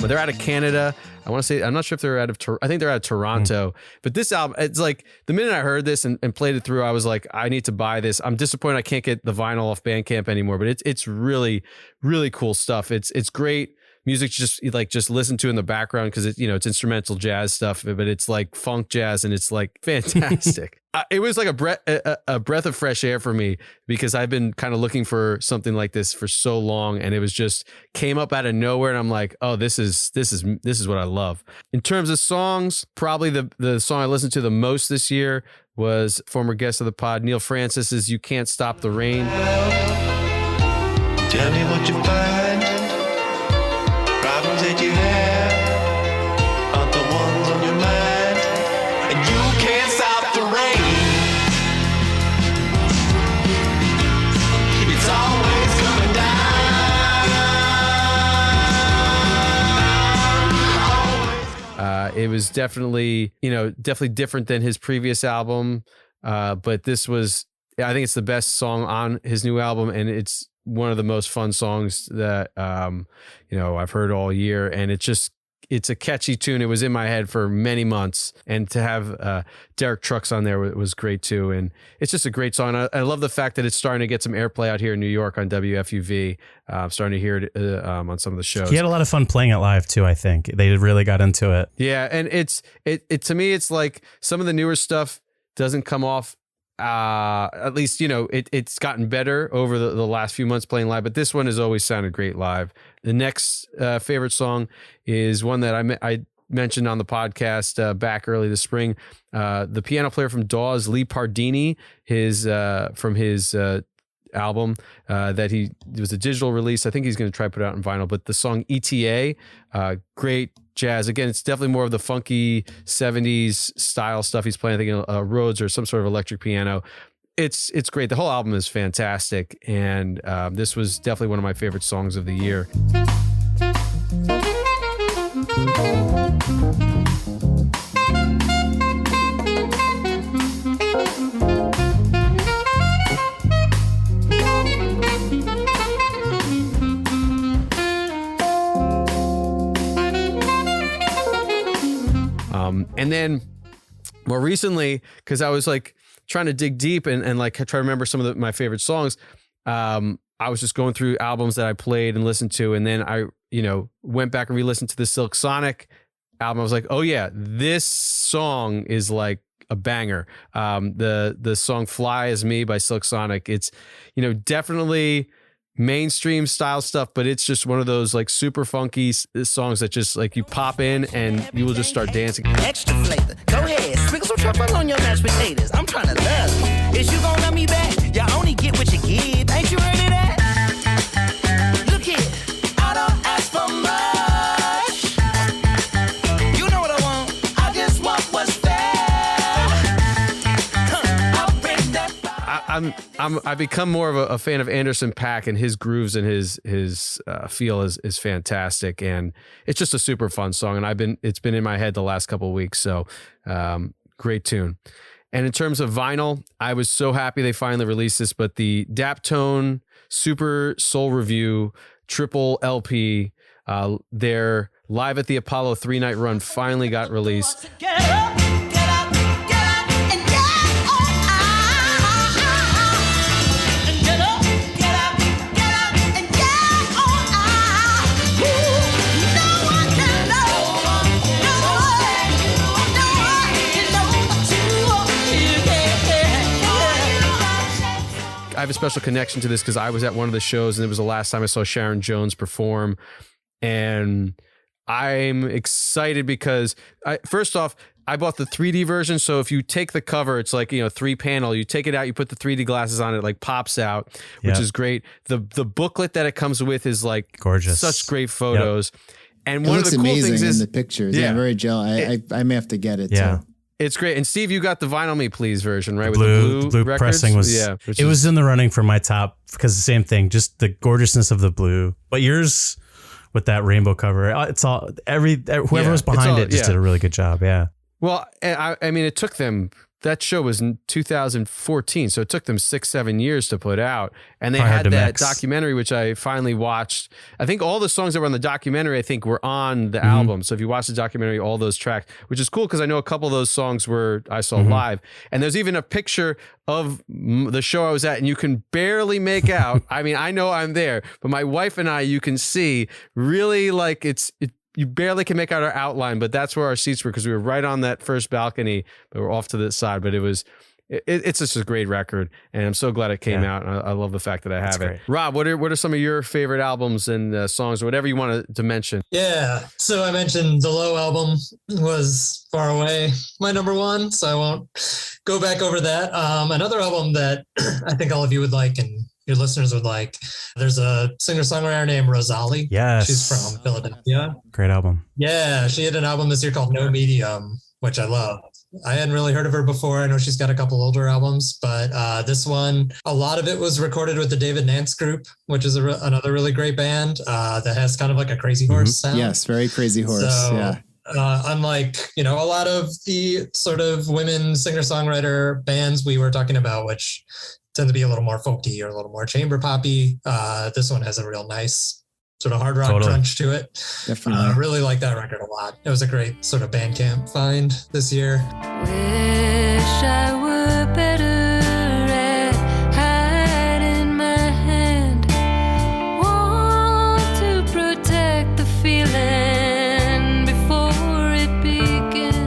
They're out of Canada. I want to say, I'm not sure if they're I think they're out of Toronto. But this album, it's the minute I heard this and played it through, I was like, I need to buy this. I'm disappointed I can't get the vinyl off Bandcamp anymore, but it's really, really cool stuff. It's great music just listen to in the background because it's instrumental jazz stuff, but it's like funk jazz and it's like fantastic. It was like a breath of fresh air for me because I've been kind of looking for something like this for so long, and it was just came up out of nowhere, and I'm like, oh, this is what I love. In terms of songs, probably the song I listened to the most this year was former guest of the pod, Neil Francis's "You Can't Stop the Rain." Tell me what you find. Problems that you have are the ones on your mind, and you can't stop the rain. It's always coming down. It was definitely different than his previous album, but this was, I think it's the best song on his new album, and it's one of the most fun songs that I've heard all year, and it's a catchy tune. It was in my head for many months, and to have Derek Trucks on there was great too. And it's just a great song. I love the fact that it's starting to get some airplay out here in New York on WFUV. I'm starting to hear it on some of the shows. He had a lot of fun playing it live too. I think they really got into it. Yeah, and it to me, it's like some of the newer stuff doesn't come off. At least it's gotten better over the last few months playing live, but this one has always sounded great live. The next favorite song is one that I mentioned on the podcast back early this spring. The piano player from Dawes, Lee Pardini, from his album that it was a digital release. I think he's going to try to put it out in vinyl, but the song ETA, great jazz. Again, it's definitely more of the funky 70s style stuff he's playing. I think Rhodes or some sort of electric piano. It's great. The whole album is fantastic, and this was definitely one of my favorite songs of the year. And then more recently, because I was like trying to dig deep and like try to remember some of my favorite songs, I was just going through albums that I played and listened to, and then I went back and re-listened to the Silk Sonic album. I was like, oh yeah, this song is like a banger. The song "Fly As Me" by Silk Sonic. It's definitely mainstream style stuff, but it's just one of those like super funky songs that just like you pop in and you will just start dancing. Extra flavor. Go ahead, sprinkle some truffle on your mashed potatoes. I'm trying to love you. Is you gonna love me back? You only get what you give. Ain't you ready that? Look here, I don't ask for much. You know what I want. I just want what's fair. I'll bring that. I've become more of a fan of Anderson .Paak, and his grooves and his feel is fantastic, and it's just a super fun song. And it's been in my head the last couple of weeks, so great tune. And in terms of vinyl, I was so happy they finally released this. But the Daptone Super Soul Review triple LP, their Live at the Apollo 3-night run finally got released. Get up, get up, get up, and get on. And get up, get up, get up, and get on. No one can know. No one can know what you I have a special connection to this because I was at one of the shows, and it was the last time I saw Sharon Jones perform. And I'm excited because first off, I bought the 3D version. So if you take the cover, it's like, 3-panel, you take it out, you put the 3D glasses on, it like pops out, which is great. The booklet that it comes with is like gorgeous, such great photos. Yep. And one of the cool amazing things is in the pictures. Yeah, I'm very jealous. I may have to get it too. It's great. And Steve, you got the Vinyl Me Please version, right? With the blue pressing was, it was in the running for my top because the same thing, just the gorgeousness of the blue. But yours with that rainbow cover, it's all whoever was behind it just did a really good job. Yeah. Well, I mean, it took them that show was in 2014, so it took them 6-7 years to put out. And they Hard had to that mix. documentary, which I finally watched. I think all the songs that were on the documentary, I think, were on the album. So if you watch the documentary, all those tracks, which is cool because I know a couple of those songs I saw live. And there's even a picture of the show I was at, and you can barely make out. I mean, I know I'm there, but my wife and I, you can see really like you barely can make out our outline, but that's where our seats were because we were right on that first balcony, but we're off to the side. But it's just a great record, and I'm so glad it came out. And I love the fact that I have it. great. Rob, what are some of your favorite albums and songs or whatever you want to mention? Yeah. So I mentioned the Low album was Far Away, my number one, so I won't go back over that. Another album that I think all of you would like and your listeners would like, there's a singer-songwriter named Rosalie. Yes. She's from Philadelphia. Great album. Yeah, she had an album this year called No Medium, which I love. I hadn't really heard of her before. I know she's got a couple older albums, but this one, a lot of it was recorded with the David Nance Group, which is another really great band that has kind of like a Crazy Horse sound. Yes, very Crazy Horse. So, yeah. Unlike, a lot of the sort of women singer-songwriter bands we were talking about, which tend to be a little more folky or a little more chamber poppy, this one has a real nice sort of hard rock crunch to it. Definitely. I really like that record a lot. It was a great sort of Bandcamp find this year. Wish I were better at hiding my hand. Want to protect the feeling before it begins.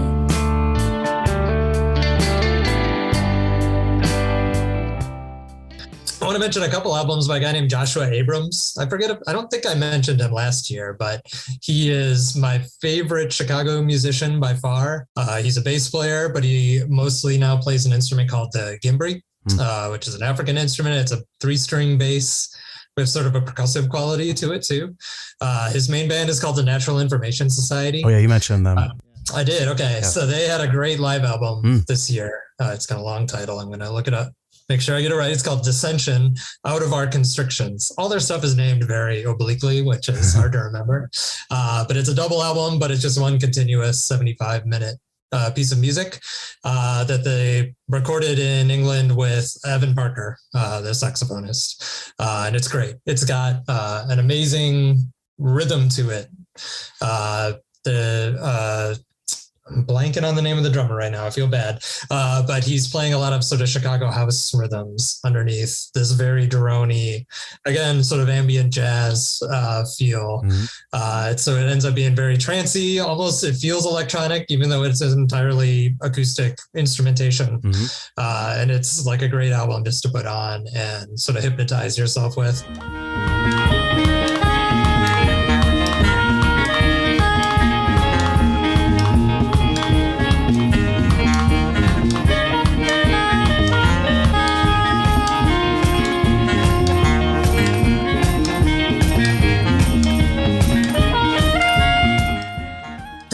I want to mention a couple albums by a guy named Joshua Abrams. I don't think I mentioned him last year, but he is my favorite Chicago musician by far. He's a bass player, but he mostly now plays an instrument called the gimbri, which is an African instrument. It's a 3-string bass with sort of a percussive quality to it too. His main band is called the Natural Information Society. Oh yeah, you mentioned them. I did. Okay. Yeah. So they had a great live album this year. It's got a long title. I'm going to look it up. Make sure I get it right. It's called Dissension Out of Our Constrictions. All their stuff is named very obliquely, which is hard to remember. But it's a double album, but it's just one continuous 75-minute piece of music that they recorded in England with Evan Parker, the saxophonist. And it's great. It's got an amazing rhythm to it. I'm blanking on the name of the drummer right now. I feel bad. But he's playing a lot of sort of Chicago house rhythms underneath this very drone-y, again, sort of ambient jazz feel. So it ends up being very trancey. Almost it feels electronic, even though it's an entirely acoustic instrumentation. And it's like a great album just to put on and sort of hypnotize yourself with.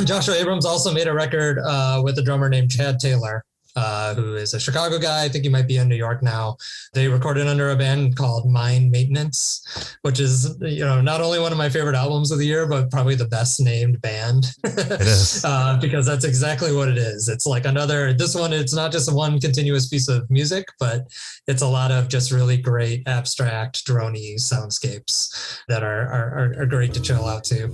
Joshua Abrams also made a record with a drummer named Chad Taylor, who is a Chicago guy. I think he might be in New York now. They recorded under a band called Mind Maintenance, which is, not only one of my favorite albums of the year, but probably the best named band. It is. Because that's exactly what it is. It's like this one, it's not just one continuous piece of music, but it's a lot of just really great abstract drone-y soundscapes that are great to chill out to.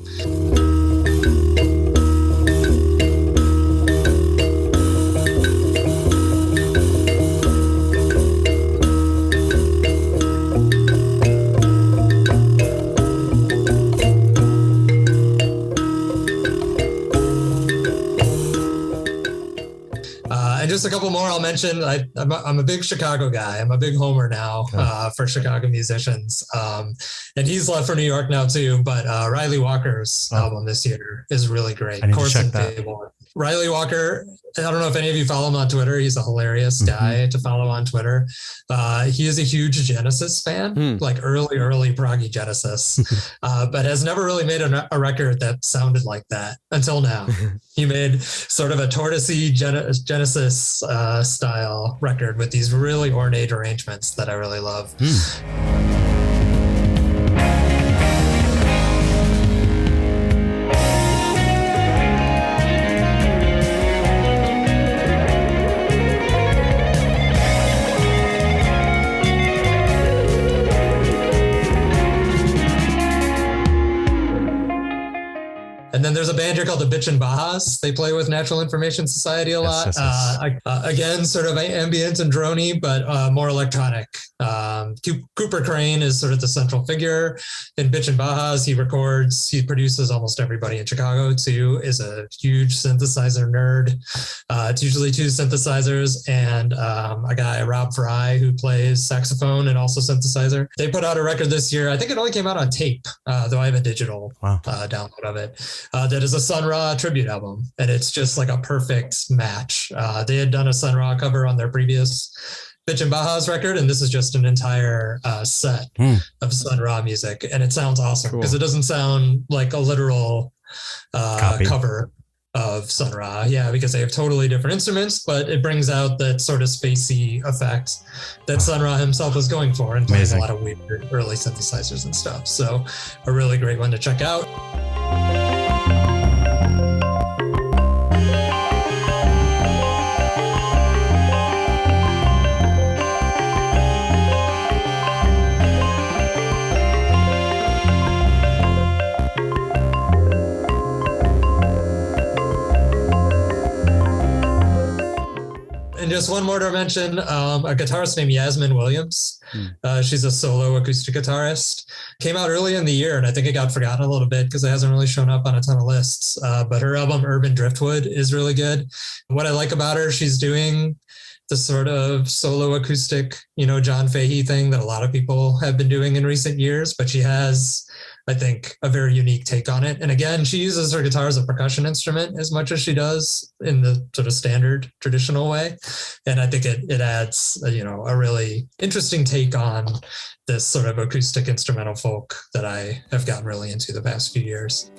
Just a couple more I'll mention. I'm a big Chicago guy. I'm a big homer now for Chicago musicians. And he's left for New York now too. But Riley Walker's album this year is really great. I need to Course check and that. Fable. Riley Walker, I don't know if any of you follow him on Twitter. He's a hilarious guy to follow on Twitter. He is a huge Genesis fan, like early proggy Genesis, but has never really made a record that sounded like that until now. He made sort of a tortoisey Genesis style record with these really ornate arrangements that I really love. there's a band here called the Mitchum. They play with Natural Information Society a lot. Again, sort of ambient and droney, but more electronic. Cooper Crane is sort of the central figure in Mitchum. He produces almost everybody in Chicago too, is a huge synthesizer nerd. It's usually two synthesizers and a guy, Rob Fry, who plays saxophone and also synthesizer. They put out a record this year. I think it only came out on tape, though I have a digital download of it. That is a Sun Ra tribute album, and it's just like a perfect match. They had done a Sun Ra cover on their previous Bitch and Baja's record, and this is just an entire set of Sun Ra music, and it sounds awesome because it doesn't sound like a literal cover of Sun Ra. Yeah, because they have totally different instruments, but it brings out that sort of spacey effect that Sun Ra himself was going for, and playing a lot of weird early synthesizers and stuff. So a really great one to check out. And just one more to mention, a guitarist named Yasmin Williams. She's a solo acoustic guitarist. Came out early in the year, and I think it got forgotten a little bit because it hasn't really shown up on a ton of lists. But her album, Urban Driftwood, is really good. What I like about her, she's doing the sort of solo acoustic, John Fahey thing that a lot of people have been doing in recent years, but she has, I think, a very unique take on it. And again, she uses her guitar as a percussion instrument as much as she does in the sort of standard traditional way. And I think it adds, a really interesting take on this sort of acoustic instrumental folk that I have gotten really into the past few years.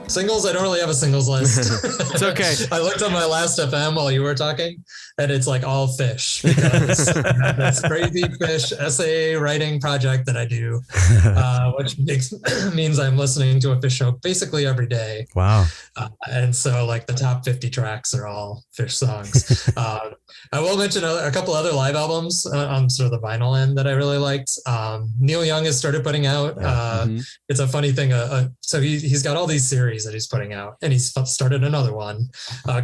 Singles, I don't really have a singles list. It's okay. I looked on my last FM while you were talking, and it's like all fish. Because this crazy fish essay writing project that I do, which means I'm listening to a fish show basically every day. Wow. And so like the top 50 tracks are all fish songs. I will mention a couple other live albums on sort of the vinyl end that I really liked. Neil Young has started putting out. It's a funny thing. So he's got all these series that he's putting out, and he's started another one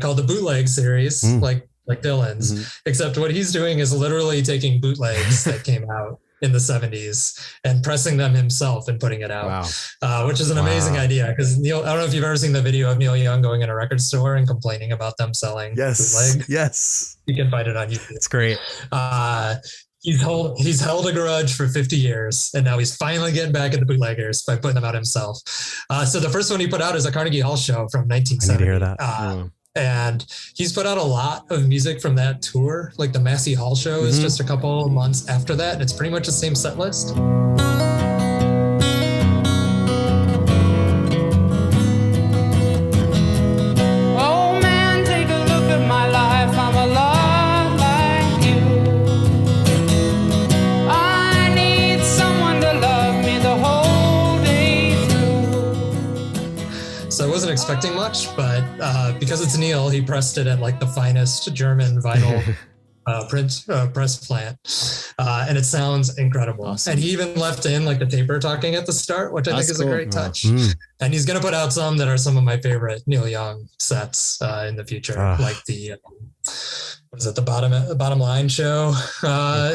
called the Bootleg series, like Dylan's. Except what he's doing is literally taking bootlegs that came out in the 70s and pressing them himself and putting it out, which is an amazing idea. Because Neil, I don't know if you've ever seen the video of Neil Young going in a record store and complaining about them selling bootleg. Yes. You can find it on YouTube. It's great. He's held a grudge for 50 years, and now he's finally getting back at the bootleggers by putting them out himself. So the first one he put out is a Carnegie Hall show from 1970. I need to hear that. And he's put out a lot of music from that tour. Like the Massey Hall show is just a couple months after that, and it's pretty much the same set list. Oh man, take a look at my life. I'm a lot like you. I need someone to love me the whole day through. So I wasn't expecting much, but because it's Neil, he pressed it at like the finest German vinyl press plant, and it sounds incredible. Awesome. And he even left in like the taper talking at the start, which I think is a great touch. And he's going to put out some that are some of my favorite Neil Young sets in the future, like the was it the bottom line show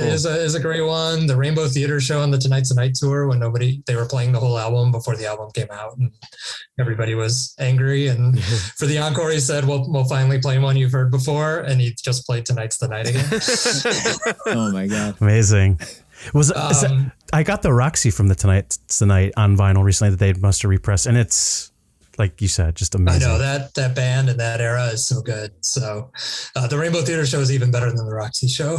is a great one. The Rainbow Theater show on the Tonight's the Night tour, when they were playing the whole album before the album came out, and everybody was angry. And for the encore, he said, we'll finally play one you've heard before. And he just played Tonight's the Night again. Oh my God. Amazing. I got the Roxy from the Tonight's the Night on vinyl recently that they must have repressed, and it's, like you said, just amazing. I know that band and that era is so good. So the Rainbow Theater show is even better than the Roxy show.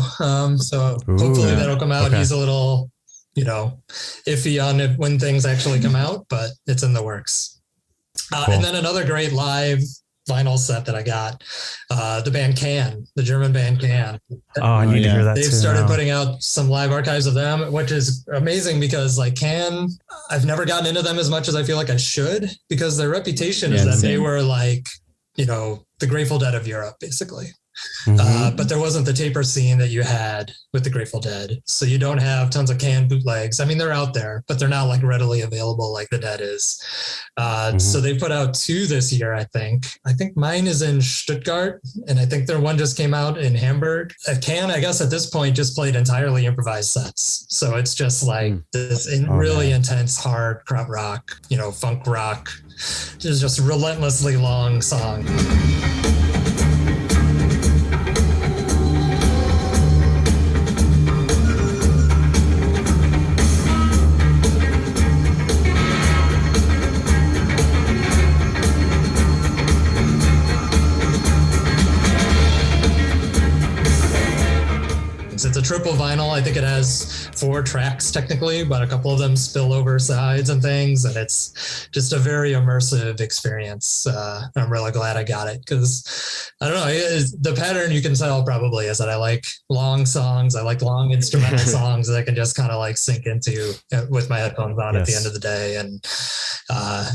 So hopefully that'll come out. Okay. He's a little, iffy on it when things actually come out, but it's in the works. Cool. And then another great live vinyl set that I got. The band Can, the German band Can. Oh, I need to hear that They've too. started now. putting out some live archives of them, which is amazing because like Can, I've never gotten into them as much as I feel like I should, because their reputation is that they were like, you know, the Grateful Dead of Europe, basically. But there wasn't the taper scene that you had with the Grateful Dead. So you don't have tons of Can bootlegs. I mean, they're out there, but they're not like readily available like the Dead is. So they put out 2 this year, I think. I think mine is in Stuttgart, and I think their one just came out in Hamburg. Can, I guess at this point, just played entirely improvised sets. So it's just like this really intense, hard krautrock rock, you know, funk rock. It's just relentlessly long song. It's a triple vinyl. I think it has 4 tracks technically, but a couple of them spill over sides and things. And it's just a very immersive experience. I'm really glad I got it because I don't know, the pattern you can tell probably is that I like long songs. I like long instrumental songs that I can just kind of like sink into with my headphones on at the end of the day. And I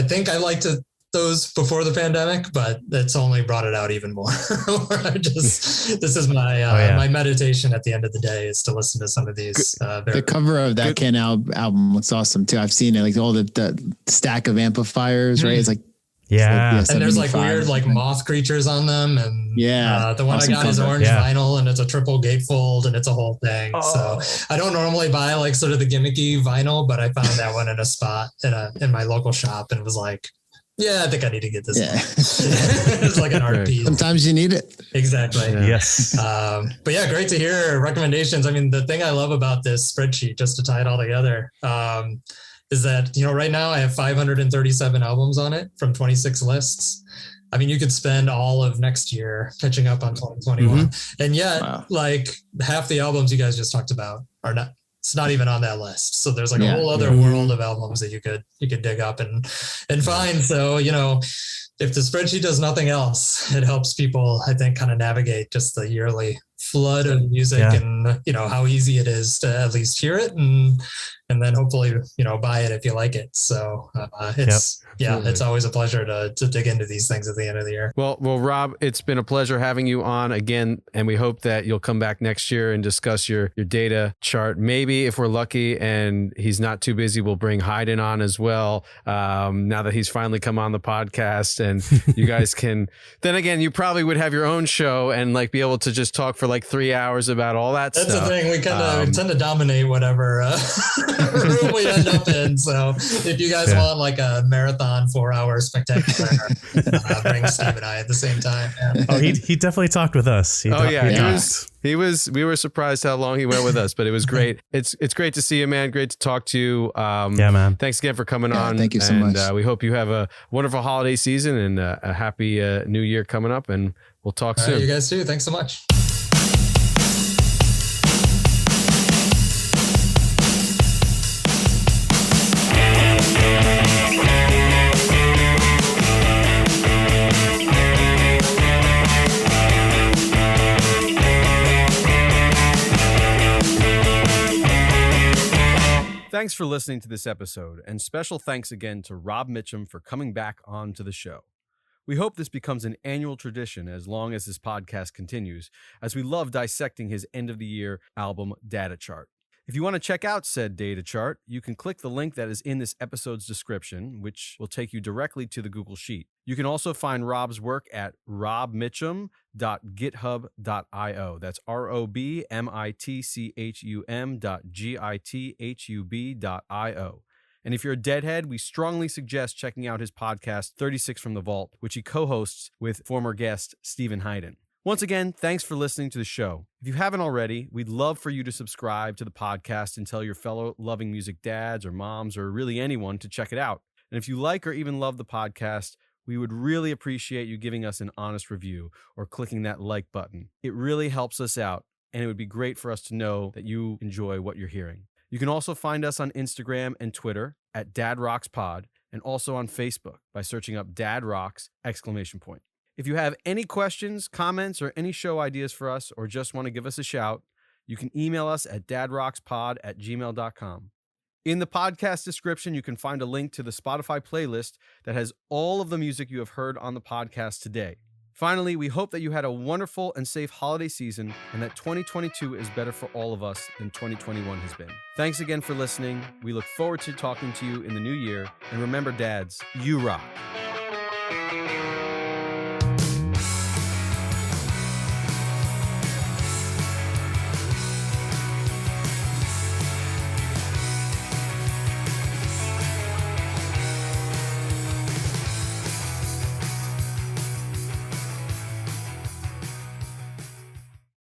think I liked it those before the pandemic, but it's only brought it out even more. This is my my meditation at the end of the day is to listen to some of these. The cover of that Can album looks awesome too. I've seen it, like all the stack of amplifiers, right? It's like and there's like weird like moth creatures on them, and the one awesome I got is orange vinyl, and it's a triple gatefold, and it's a whole thing. So I don't normally buy like sort of the gimmicky vinyl, but I found that one in a spot in my local shop, and was like, yeah, I think I need to get this. It's like an art piece. Sometimes you need it. Exactly. Yes. But yeah, great to hear recommendations. I mean, the thing I love about this spreadsheet, just to tie it all together, is that, you know, right now I have 537 albums on it from 26 lists. I mean, you could spend all of next year catching up on 2021. And yet, like half the albums you guys just talked about are not. It's not even on that list. So there's like a whole other world of albums that you could dig up and find. So, you know, if the spreadsheet does nothing else, it helps people, I think, kind of navigate just the yearly flood of music and, you know, how easy it is to at least hear it and then hopefully, you know, buy it if you like it. So it's always a pleasure to dig into these things at the end of the year. Well, Rob, it's been a pleasure having you on again, and we hope that you'll come back next year and discuss your data chart. Maybe if we're lucky and he's not too busy, we'll bring Hayden on as well. Now that he's finally come on the podcast, and you guys can, then again, you probably would have your own show and like be able to just talk for like 3 hours about all that stuff. That's the thing. We kind of tend to dominate whatever room we end up in. So if you guys want like a marathon 4-hour spectacular, bring Steve and I at the same time. Yeah. Oh, he definitely talked with us. He was. We were surprised how long he went with us, but it was great. It's great to see you, man. Great to talk to you. Man. Thanks again for coming on. Thank you so much. We hope you have a wonderful holiday season and a happy new year coming up. And we'll talk soon. You guys too. Thanks so much. Thanks for listening to this episode, and special thanks again to Rob Mitchum for coming back on to the show. We hope this becomes an annual tradition as long as this podcast continues, as we love dissecting his end-of-the-year album data chart. If you want to check out said data chart, you can click the link that is in this episode's description, which will take you directly to the Google Sheet. You can also find Rob's work at robmitchum.github.io. That's robmitchum.github.io. And if you're a deadhead, we strongly suggest checking out his podcast, 36 from the Vault, which he co-hosts with former guest Stephen Hayden. Once again, thanks for listening to the show. If you haven't already, we'd love for you to subscribe to the podcast and tell your fellow loving music dads or moms or really anyone to check it out. And if you like or even love the podcast, we would really appreciate you giving us an honest review or clicking that like button. It really helps us out, and it would be great for us to know that you enjoy what you're hearing. You can also find us on Instagram and Twitter at DadRocksPod, and also on Facebook by searching up Dad Rocks! If you have any questions, comments, or any show ideas for us, or just want to give us a shout, you can email us at dadrockspod@gmail.com. In the podcast description, you can find a link to the Spotify playlist that has all of the music you have heard on the podcast today. Finally, we hope that you had a wonderful and safe holiday season and that 2022 is better for all of us than 2021 has been. Thanks again for listening. We look forward to talking to you in the new year. And remember, dads, you rock.